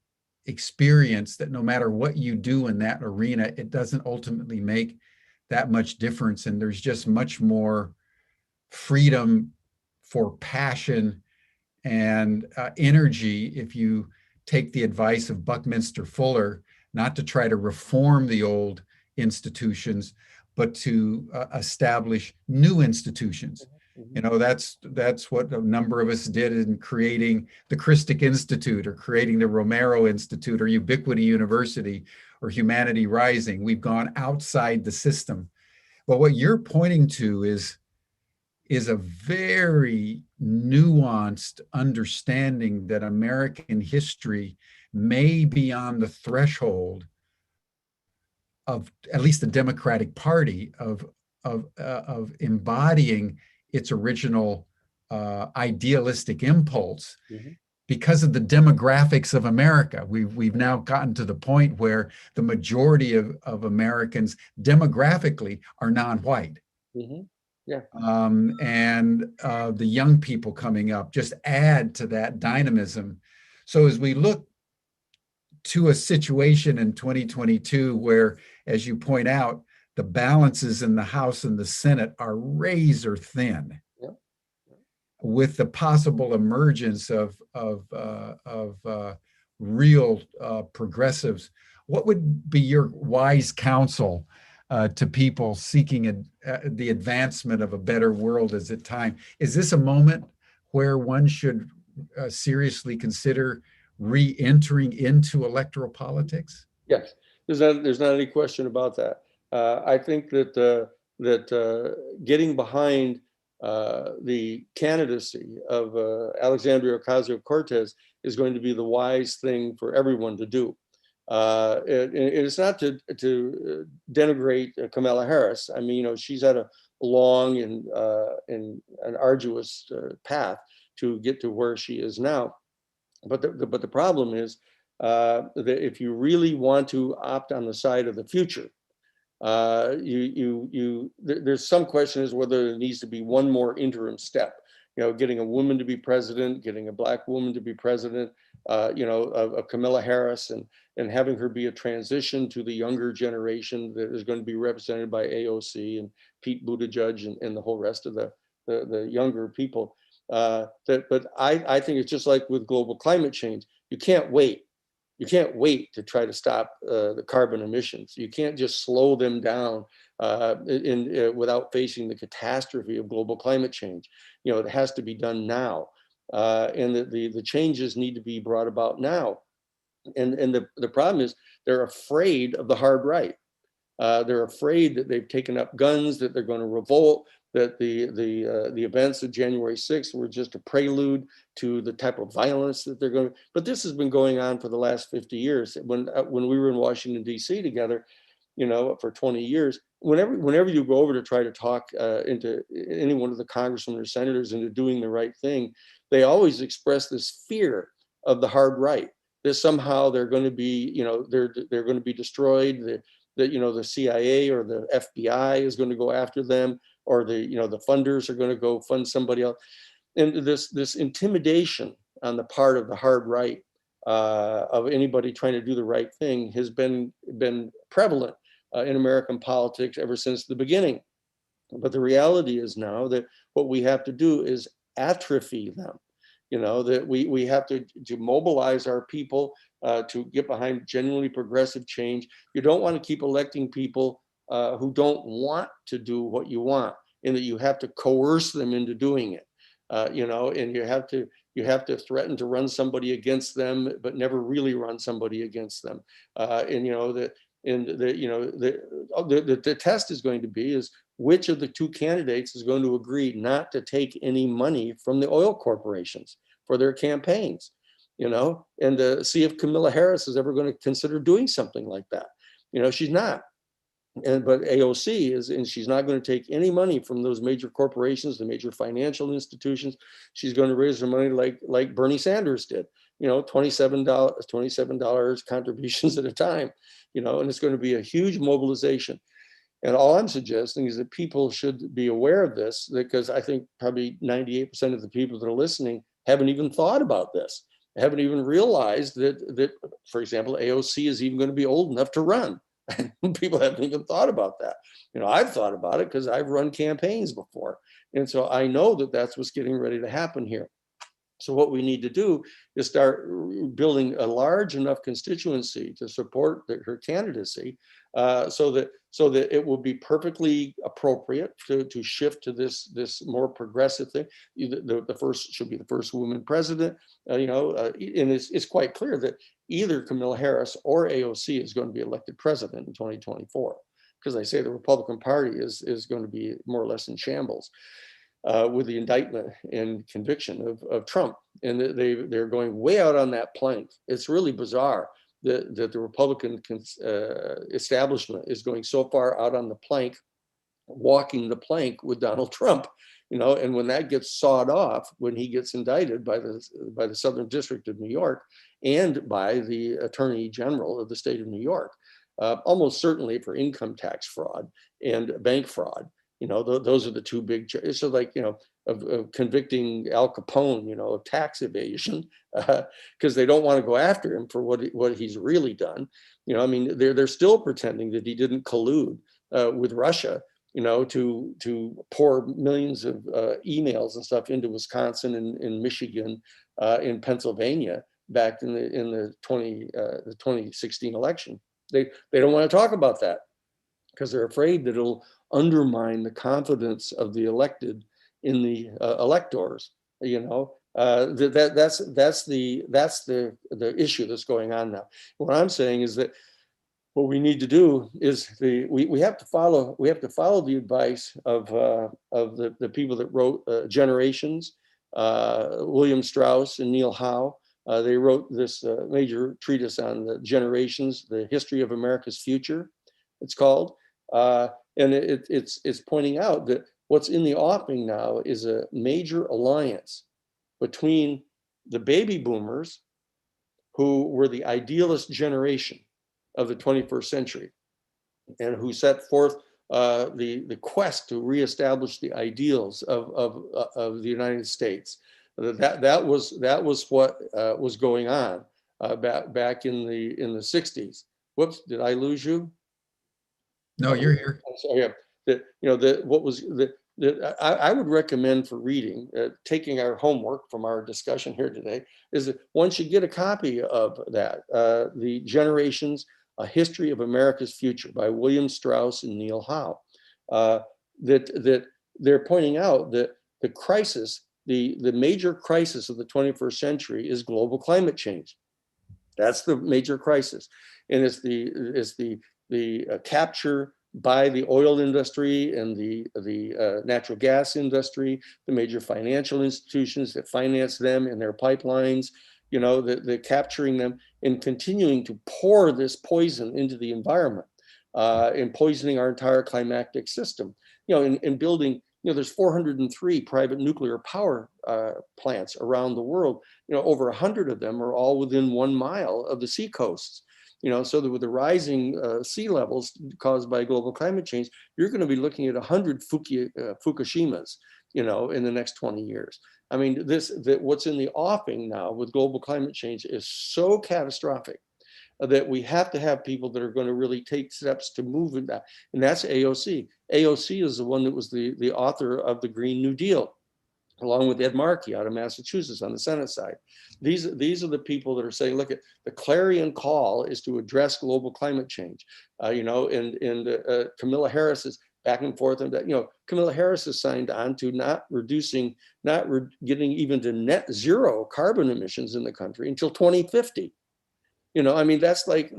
experience that no matter what you do in that arena, it doesn't ultimately make that much difference. And there's just much more freedom for passion and energy if you take the advice of Buckminster Fuller, not to try to reform the old institutions, but to establish new institutions. That's what a number of us did in creating the Christic Institute, or creating the Romero Institute, or Ubiquity University, or Humanity Rising. We've gone outside the system. But what you're pointing to is a very nuanced understanding that American history may be on the threshold of at least the Democratic Party of embodying its original idealistic impulse, because of the demographics of America. We've now gotten to the point where the majority of Americans demographically are non-white. Yeah. And the young people coming up just add to that dynamism. So as we look to a situation in 2022 where, as you point out, the balances in the House and the Senate are razor thin, with the possible emergence of real progressives, what would be your wise counsel to people seeking the advancement of a better world as a time? Is this a moment where one should seriously consider re-entering into electoral politics? Yes, there's not any question about that. I think that getting behind the candidacy of Alexandria Ocasio-Cortez is going to be the wise thing for everyone to do. It's not to denigrate Kamala Harris. I mean, she's had a long and an arduous path to get to where she is now. But the problem is that if you really want to opt on the side of the future, there's some question as whether there needs to be one more interim step. Getting a woman to be president, getting a Black woman to be president, of Kamala Harris, and having her be a transition to the younger generation that is going to be represented by AOC and Pete Buttigieg and the whole rest of the younger people. But I think it's just like with global climate change. You can't wait. You can't wait to try to stop the carbon emissions. You can't just slow them down without facing the catastrophe of global climate change. It has to be done now. And the changes need to be brought about now. And the problem is they're afraid of the hard right. They're afraid that they've taken up guns, that they're going to revolt, that the events of January 6th were just a prelude to the type of violence that they're going to. But this has been going on for the last 50 years. When we were in Washington, D.C. together, for 20 years, whenever you go over to try to talk into any one of the congressmen or senators into doing the right thing, they always express this fear of the hard right, that somehow they're going to be, they're going to be destroyed, that the CIA or the FBI is going to go after them, or the funders are going to go fund somebody else. And this intimidation on the part of the hard right of anybody trying to do the right thing has been prevalent in American politics ever since the beginning. But the reality is now that what we have to do is atrophy them. That we have to mobilize our people to get behind genuinely progressive change. You don't want to keep electing people who don't want to do what you want, and that you have to coerce them into doing it. And you have to threaten to run somebody against them, but never really run somebody against them. The test is going to be is which of the two candidates is going to agree not to take any money from the oil corporations for their campaigns, and see if Kamala Harris is ever going to consider doing something like that. She's not. But AOC is, and she's not going to take any money from those major corporations, the major financial institutions. She's going to raise her money like Bernie Sanders did, $27 contributions at a time, and it's going to be a huge mobilization. And all I'm suggesting is that people should be aware of this, because I think probably 98% of the people that are listening haven't even thought about this, haven't even realized that, for example, AOC is even going to be old enough to run. People haven't even thought about that. I've thought about it because I've run campaigns before. And so I know that that's what's getting ready to happen here. So what we need to do is start building a large enough constituency to support her candidacy, so that it will be perfectly appropriate to shift to this more progressive thing. The first should be the first woman president, and it's quite clear that either Kamala Harris or AOC is going to be elected president in 2024, because I say the Republican Party is going to be more or less in shambles. With the indictment and conviction of Trump. And they're going way out on that plank. It's really bizarre that the Republican establishment is going so far out on the plank, walking the plank with Donald Trump. And when that gets sawed off, when he gets indicted by the Southern District of New York and by the Attorney General of the state of New York, almost certainly for income tax fraud and bank fraud. Those are the two big. So of convicting Al Capone, of tax evasion, because they don't want to go after him for what he's really done. They're still pretending that he didn't collude with Russia, to pour millions of emails and stuff into Wisconsin and in Michigan, in Pennsylvania back in the 2016 election. They don't want to talk about that because they're afraid that it'll undermine the confidence of the elected in the electors. That's the issue that's going on now. What I'm saying is that what we need to do is we have to follow the advice of the people that wrote Generations, William Strauss and Neil Howe. They wrote this major treatise on the generations, the history of America's future, it's called. And it's pointing out that what's in the offing now is a major alliance between the baby boomers, who were the idealist generation of the 21st century, and who set forth the quest to reestablish the ideals of the United States. That was what was going on back in the 60s. Whoops, did I lose you? No, you're here. So I would recommend for reading, taking our homework from our discussion here today, is that one should get a copy of that, The Generations, A History of America's Future by William Strauss and Neil Howe. That they're pointing out that the crisis, the major crisis of the 21st century is global climate change. That's the major crisis. And it's the capture by the oil industry and the natural gas industry, the major financial institutions that finance them and their pipelines, the capturing them and continuing to pour this poison into the environment, and poisoning our entire climatic system, in building, there's 403 private nuclear power plants around the world. Over 100 of them are all within 1 mile of the sea coasts. So that with the rising sea levels caused by global climate change, you're going to be looking at 100 Fukushimas, in the next 20 years. I mean, what's in the offing now with global climate change is so catastrophic that we have to have people that are going to really take steps to move in that. And that's AOC. AOC is the one that was the author of the Green New Deal, along with Ed Markey out of Massachusetts on the Senate side. These are the people that are saying, look, at the clarion call is to address global climate change. And Camilla Harris is back and forth, and Camilla Harris has signed on to not getting even to net zero carbon emissions in the country until 2050. I mean, that's like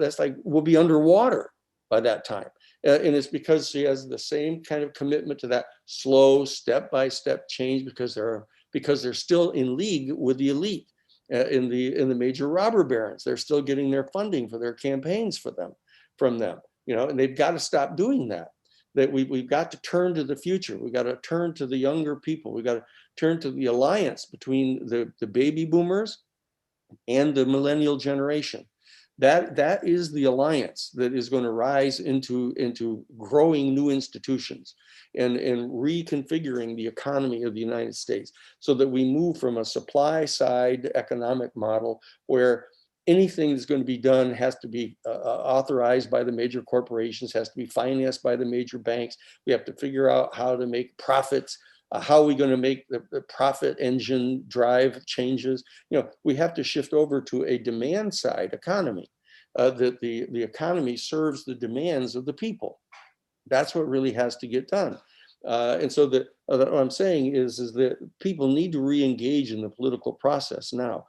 we'll be underwater by that time. And it's because she has the same kind of commitment to that slow step-by-step change, because they're still in league with the elite in the major robber barons. They're still getting their funding for their campaigns from them, and they've got to stop doing that. That we've got to turn to the future. We've got to turn to the younger people. We've got to turn to the alliance between the baby boomers and the millennial generation. That is the alliance that is going to rise into growing new institutions and reconfiguring the economy of the United States, so that we move from a supply side economic model where anything that's going to be done has to be authorized by the major corporations, has to be financed by the major banks. We have to figure out how to make profits. How are we going to make the profit engine drive changes? We have to shift over to a demand side economy, that the economy serves the demands of the people. That's what really has to get done. And so what I'm saying is that people need to re-engage in the political process now,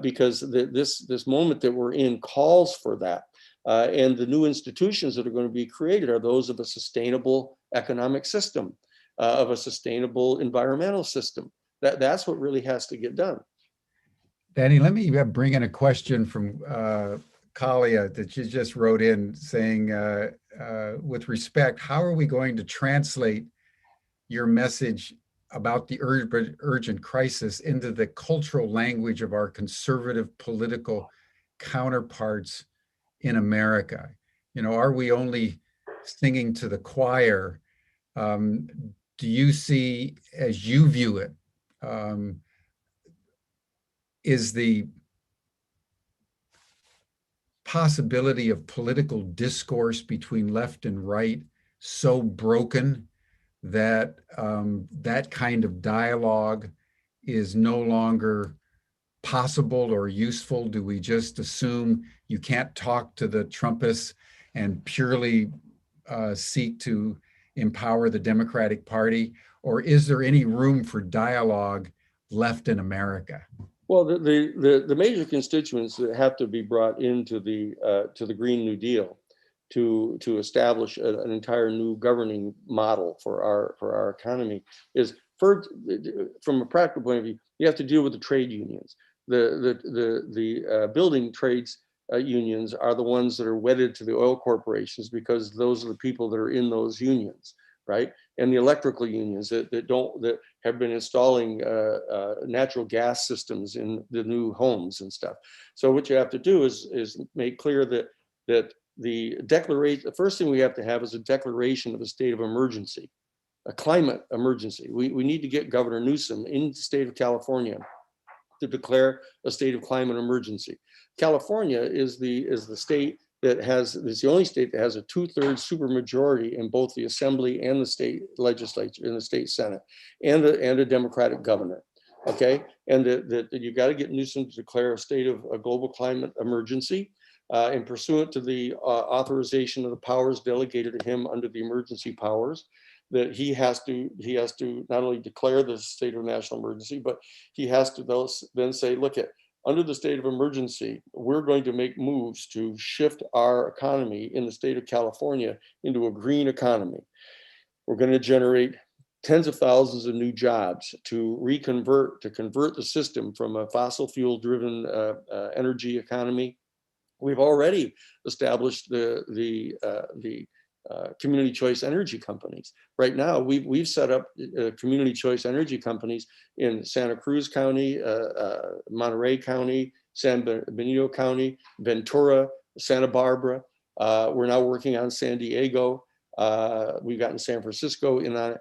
because this moment that we're in calls for that. And the new institutions that are going to be created are those of a sustainable economic system, of a sustainable environmental system. That's what really has to get done. Danny, let me bring in a question from Kalia that you just wrote in saying, with respect, how are we going to translate your message about the urgent crisis into the cultural language of our conservative political counterparts in America? Are we only singing to the choir? Do you see, as you view it, is the possibility of political discourse between left and right so broken that that kind of dialogue is no longer possible or useful? Do we just assume you can't talk to the Trumpists and purely seek to empower the Democratic Party? Or is there any room for dialogue left in America? Well, the major constituents that have to be brought into the Green New Deal to establish an entire new governing model for our economy is, first, from a practical point of view, you have to deal with the trade unions. The building trades unions are the ones that are wedded to the oil corporations, because those are the people that are in those unions, right? And the electrical unions that have been installing natural gas systems in the new homes and stuff. So what you have to do is make clear that the declaration, the first thing we have to have is a declaration of a state of emergency, a climate emergency. We need to get Governor Newsom in the state of California to declare a state of climate emergency. California is the state is the only state that has a 2/3 supermajority in both the assembly and the state legislature, in the state senate, and a Democratic governor. Okay, and that you got to get Newsom to declare a state of a global climate emergency, and pursuant to the authorization of the powers delegated to him under the emergency powers, that he has to not only declare the state of national emergency, but he has to then say, look, under the state of emergency, we're going to make moves to shift our economy in the state of California into a green economy. We're going to generate tens of thousands of new jobs to convert the system from a fossil fuel driven energy economy. We've already established the community choice energy companies. Right now, we've set up community choice energy companies in Santa Cruz County, Monterey County, San Benito County, Ventura, Santa Barbara. We're now working on San Diego. We've gotten San Francisco in on it.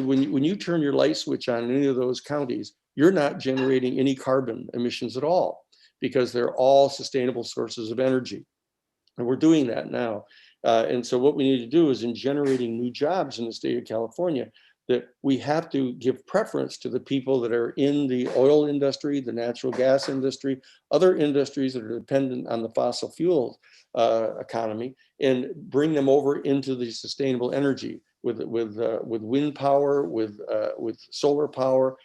When you turn your light switch on in any of those counties, you're not generating any carbon emissions at all, because they're all sustainable sources of energy. And we're doing that now. And so what we need to do is, in generating new jobs in the state of California, that we have to give preference to the people that are in the oil industry, the natural gas industry, other industries that are dependent on the fossil fuel economy, and bring them over into the sustainable energy with wind power, with solar power,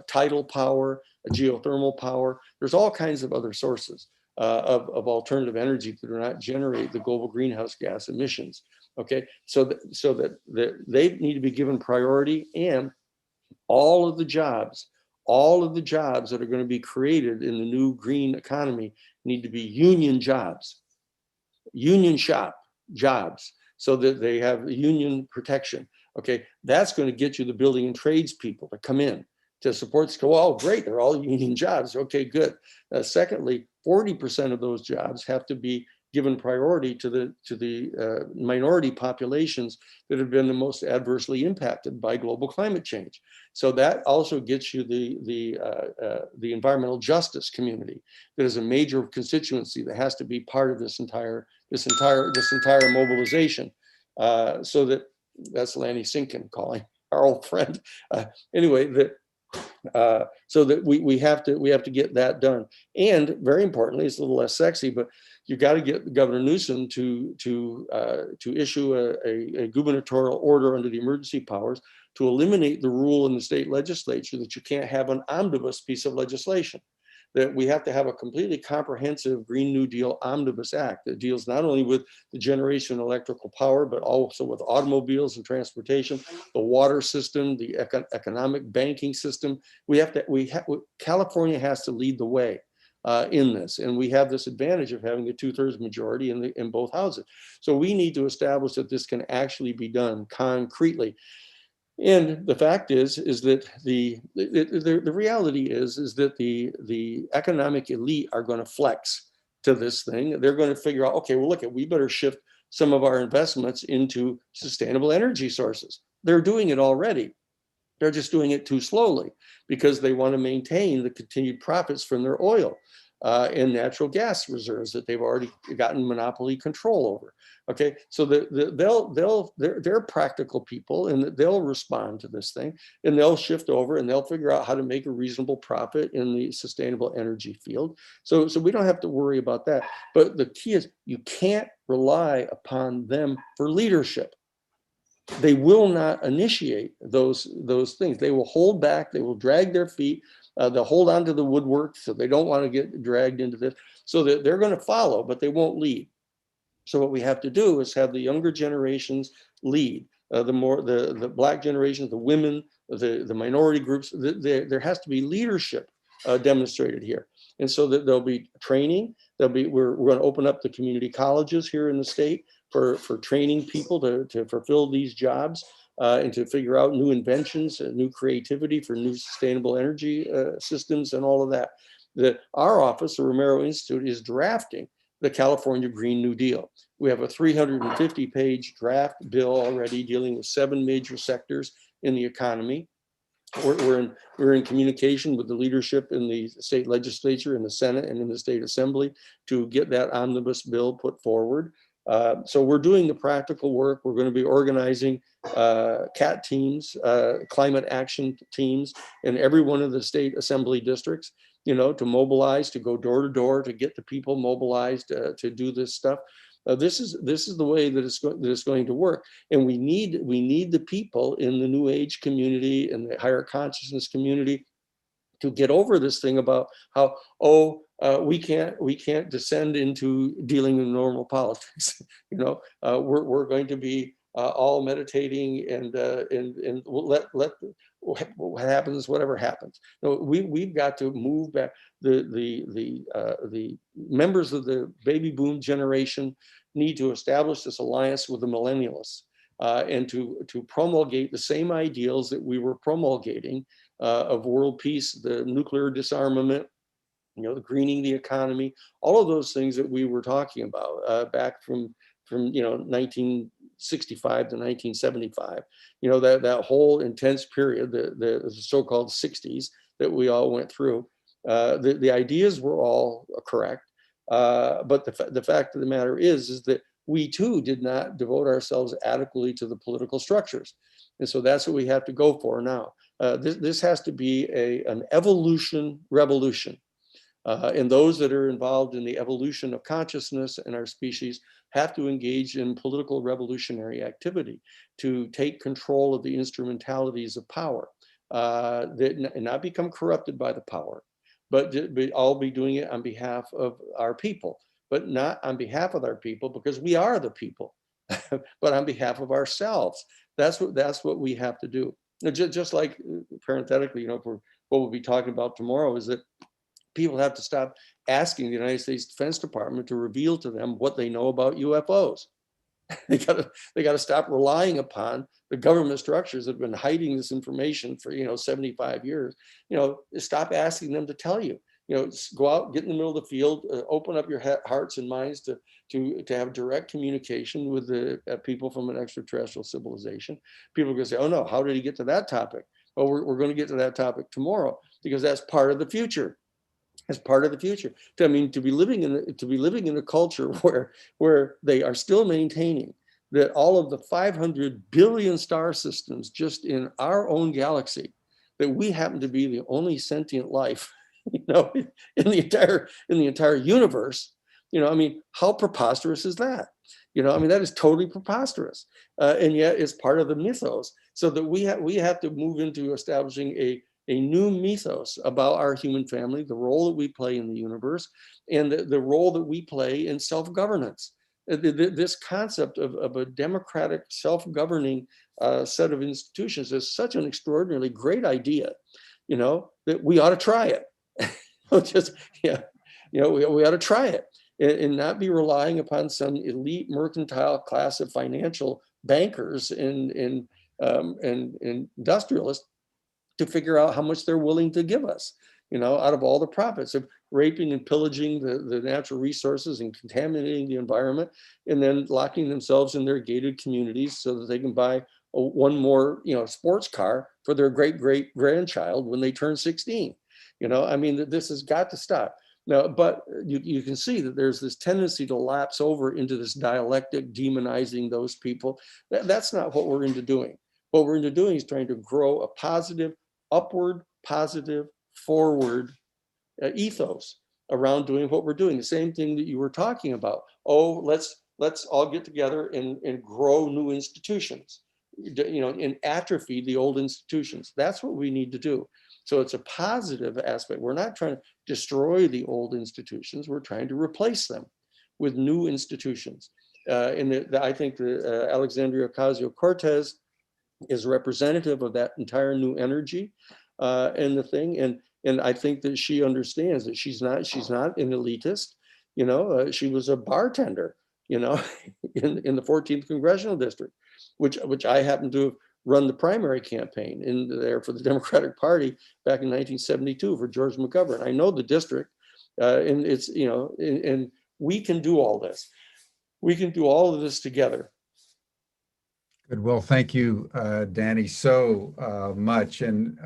tidal power, geothermal power. There's all kinds of other sources of alternative energy that do not generate the global greenhouse gas emissions. Okay, so that they need to be given priority, and all of the jobs that are going to be created in the new green economy need to be union jobs, union shop jobs, so that they have union protection. Okay, that's going to get you the building and trades people to come in to support. Go, oh, great, they're all union jobs. Okay, good. Secondly, 40% of those jobs have to be given priority to the minority populations that have been the most adversely impacted by global climate change. So that also gets you the environmental justice community, that is a major constituency that has to be part of this entire mobilization. So that's Lanny Sinkin calling, our old friend. Anyway, so that we have to get that done. And very importantly, it's a little less sexy, but you got to get Governor Newsom to issue a gubernatorial order under the emergency powers to eliminate the rule in the state legislature that you can't have an omnibus piece of legislation. That we have to have a completely comprehensive Green New Deal Omnibus Act that deals not only with the generation of electrical power, but also with automobiles and transportation, the water system, the economic banking system. California has to lead the way in this, and we have this advantage of having a 2/3 majority in both houses. So we need to establish that this can actually be done concretely. And the fact is that the reality is that the economic elite are going to flex to this thing. They're going to figure out, okay, well, look, we better shift some of our investments into sustainable energy sources. They're doing it already. They're just doing it too slowly because they want to maintain the continued profits from their oil and natural gas reserves that they've already gotten monopoly control over. Okay, so they're practical people, and they'll respond to this thing, and they'll shift over, and they'll figure out how to make a reasonable profit in the sustainable energy field. So we don't have to worry about that. But the key is, you can't rely upon them for leadership. They will not initiate those things. They will hold back. They will drag their feet. They'll hold on to the woodwork, so they don't want to get dragged into this. So that they're going to follow, but they won't lead. So what we have to do is have the younger generations lead. The Black generations, the women, the minority groups. There has to be leadership demonstrated here, and so that there'll be training. We're going to open up the community colleges here in the state for training people to fulfill these jobs and to figure out new inventions, new creativity for new sustainable energy systems and all of that. Our office, the Romero Institute, is drafting the California Green New Deal. We have a 350-page draft bill already dealing with 7 major sectors in the economy. We're in communication with the leadership in the state legislature, in the Senate, and in the state assembly to get that omnibus bill put forward. So we're doing the practical work. We're going to be organizing CAT teams, climate action teams in every one of the state assembly districts, to mobilize, to go door to door, to get the people mobilized to do this stuff. This is the way that it's going to work, and we need the people in the New Age community and the higher consciousness community to get over this thing about how, we can't descend into dealing in normal politics. We're going to be all meditating and we'll let what happens, whatever happens. No, we've got to move back. The members of the baby boom generation need to establish this alliance with the millennials, and to promulgate the same ideals that we were promulgating, of world peace, the nuclear disarmament, the greening the economy, all of those things that we were talking about back from 1965 to 1975. That whole intense period, the so-called 60s that we all went through. The ideas were all correct, but the fact of the matter is that we too did not devote ourselves adequately to the political structures. And so that's what we have to go for now. This has to be an evolution revolution. And those that are involved in the evolution of consciousness in our species have to engage in political revolutionary activity to take control of the instrumentalities of power, and not become corrupted by the power, but all be doing it on behalf of our people, but not on behalf of our people because we are the people, but on behalf of ourselves. That's what we have to do. Just like parenthetically, what we'll be talking about tomorrow is that people have to stop asking the United States Defense Department to reveal to them what they know about UFOs. They got to stop relying upon the government structures that have been hiding this information for 75 years. Stop asking them to tell you. Go out, get in the middle of the field, open up your hearts and minds to have direct communication with the people from an extraterrestrial civilization. People are going to say, "Oh no, how did he get to that topic?" Well, we're going to get to that topic tomorrow because that's part of the future. As part of the future. To be living in a culture where they are still maintaining that all of the 500 billion star systems just in our own galaxy, that we happen to be the only sentient life, in the entire universe. How preposterous is that? That is totally preposterous, and yet it's part of the mythos. So that we have to move into establishing a new mythos about our human family, the role that we play in the universe, and the role that we play in self-governance. This concept of a democratic, self-governing set of institutions is such an extraordinarily great idea, that we ought to try it. We ought to try it and not be relying upon some elite mercantile class of financial bankers and industrialists to figure out how much they're willing to give us, out of all the profits of raping and pillaging the natural resources and contaminating the environment, and then locking themselves in their gated communities so that they can buy one more, sports car for their great grandchild when they turn 16. This has got to stop. Now, but you can see that there's this tendency to lapse over into this dialectic, demonizing those people. That's not what we're into doing. What we're into doing is trying to grow a positive, upward, positive, forward ethos around doing what we're doing. The same thing that you were talking about. Oh, let's all get together and grow new institutions, and atrophy the old institutions. That's what we need to do. So it's a positive aspect. We're not trying to destroy the old institutions. We're trying to replace them with new institutions. I think the Alexandria Ocasio-Cortez is representative of that entire new energy and the thing. And I think that she understands that she's not an elitist. She was a bartender, in the 14th Congressional District, which I happened to have run the primary campaign in there for the Democratic Party back in 1972 for George McGovern. I know the district, and it's, and we can do all this. We can do all of this together. Good. Well, thank you, Danny, so much. And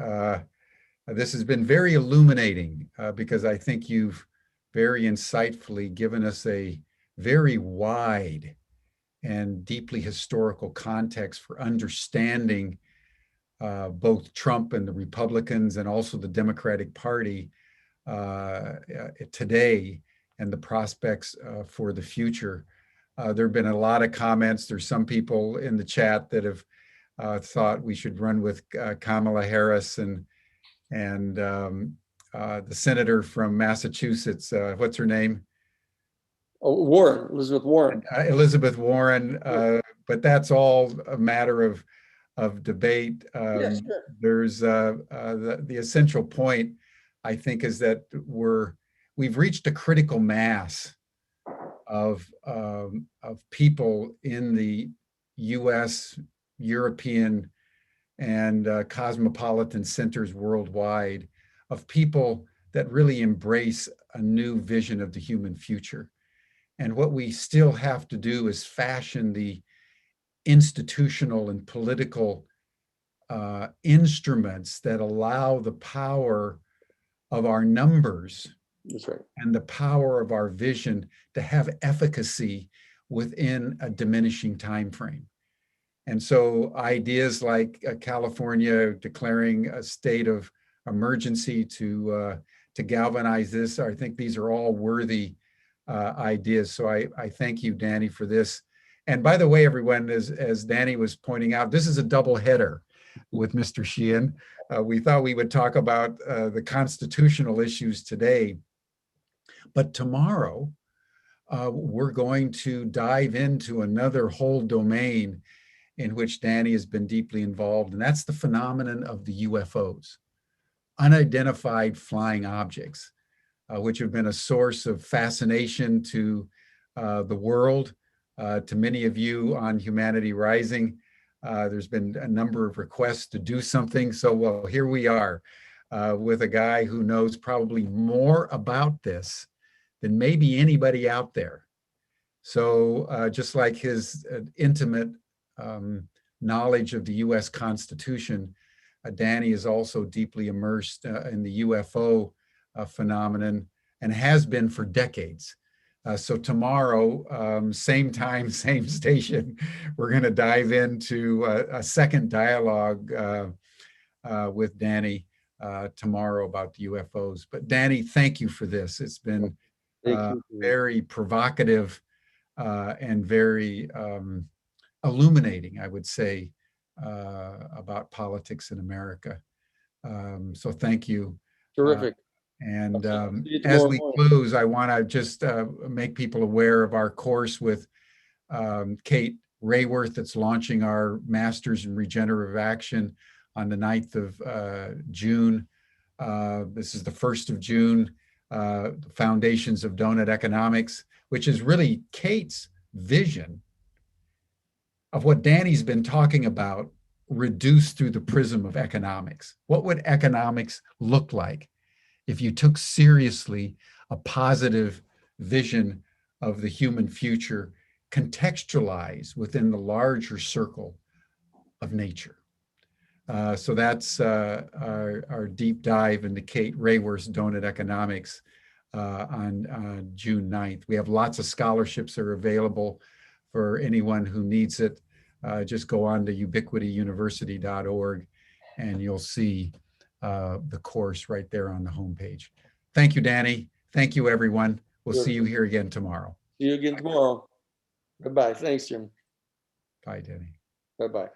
this has been very illuminating because I think you've very insightfully given us a very wide and deeply historical context for understanding both Trump and the Republicans and also the Democratic Party today and the prospects for the future. There have been a lot of comments. There's some people in the chat that have thought we should run with Kamala Harris, and the senator from Massachusetts. What's her name? Oh, Warren, Elizabeth Warren. Elizabeth Warren. But that's all a matter of debate. Yes, sure. There's the essential point, I think, is that we've reached a critical mass of people in the U.S., European, and cosmopolitan centers worldwide, of people that really embrace a new vision of the human future. And what we still have to do is fashion the institutional and political instruments that allow the power of our numbers. That's right. And the power of our vision to have efficacy within a diminishing time frame. And so ideas like California declaring a state of emergency to galvanize this, I think these are all worthy ideas. So I thank you, Danny, for this. And by the way, everyone, as Danny was pointing out, this is a double header with Mr. Sheehan. We thought we would talk about the constitutional issues today, but tomorrow we're going to dive into another whole domain in which Danny has been deeply involved, and that's the phenomenon of the UFOs, unidentified flying objects, which have been a source of fascination to the world, to many of you on Humanity Rising. There's been a number of requests to do something. So, well, here we are with a guy who knows probably more about this than maybe anybody out there. So just like his intimate knowledge of the US Constitution, Danny is also deeply immersed in the UFO phenomenon and has been for decades. So tomorrow, same time, same station, we're going to dive into a second dialogue with Danny tomorrow about the UFOs. But Danny, thank you for this. It's been very provocative and very illuminating, I would say, about politics in America. So thank you. Terrific. And as we close, I want to just make people aware of our course with Kate Rayworth that's launching our Masters in Regenerative Action on the 9th of June. This is the 1st of June, the Foundations of Donut Economics, which is really Kate's vision of what Danny's been talking about, reduced through the prism of economics. What would economics look like if you took seriously a positive vision of the human future, contextualized within the larger circle of nature? So that's our deep dive into Kate Rayworth's Donut Economics on June 9th. We have lots of scholarships that are available for anyone who needs it. Just go on to ubiquityuniversity.org and you'll see the course right there on the homepage. Thank you, Danny. Thank you, everyone. We'll see you here again tomorrow. See you again tomorrow. Bye-bye. Thanks, Jim. Bye, Danny. Bye-bye.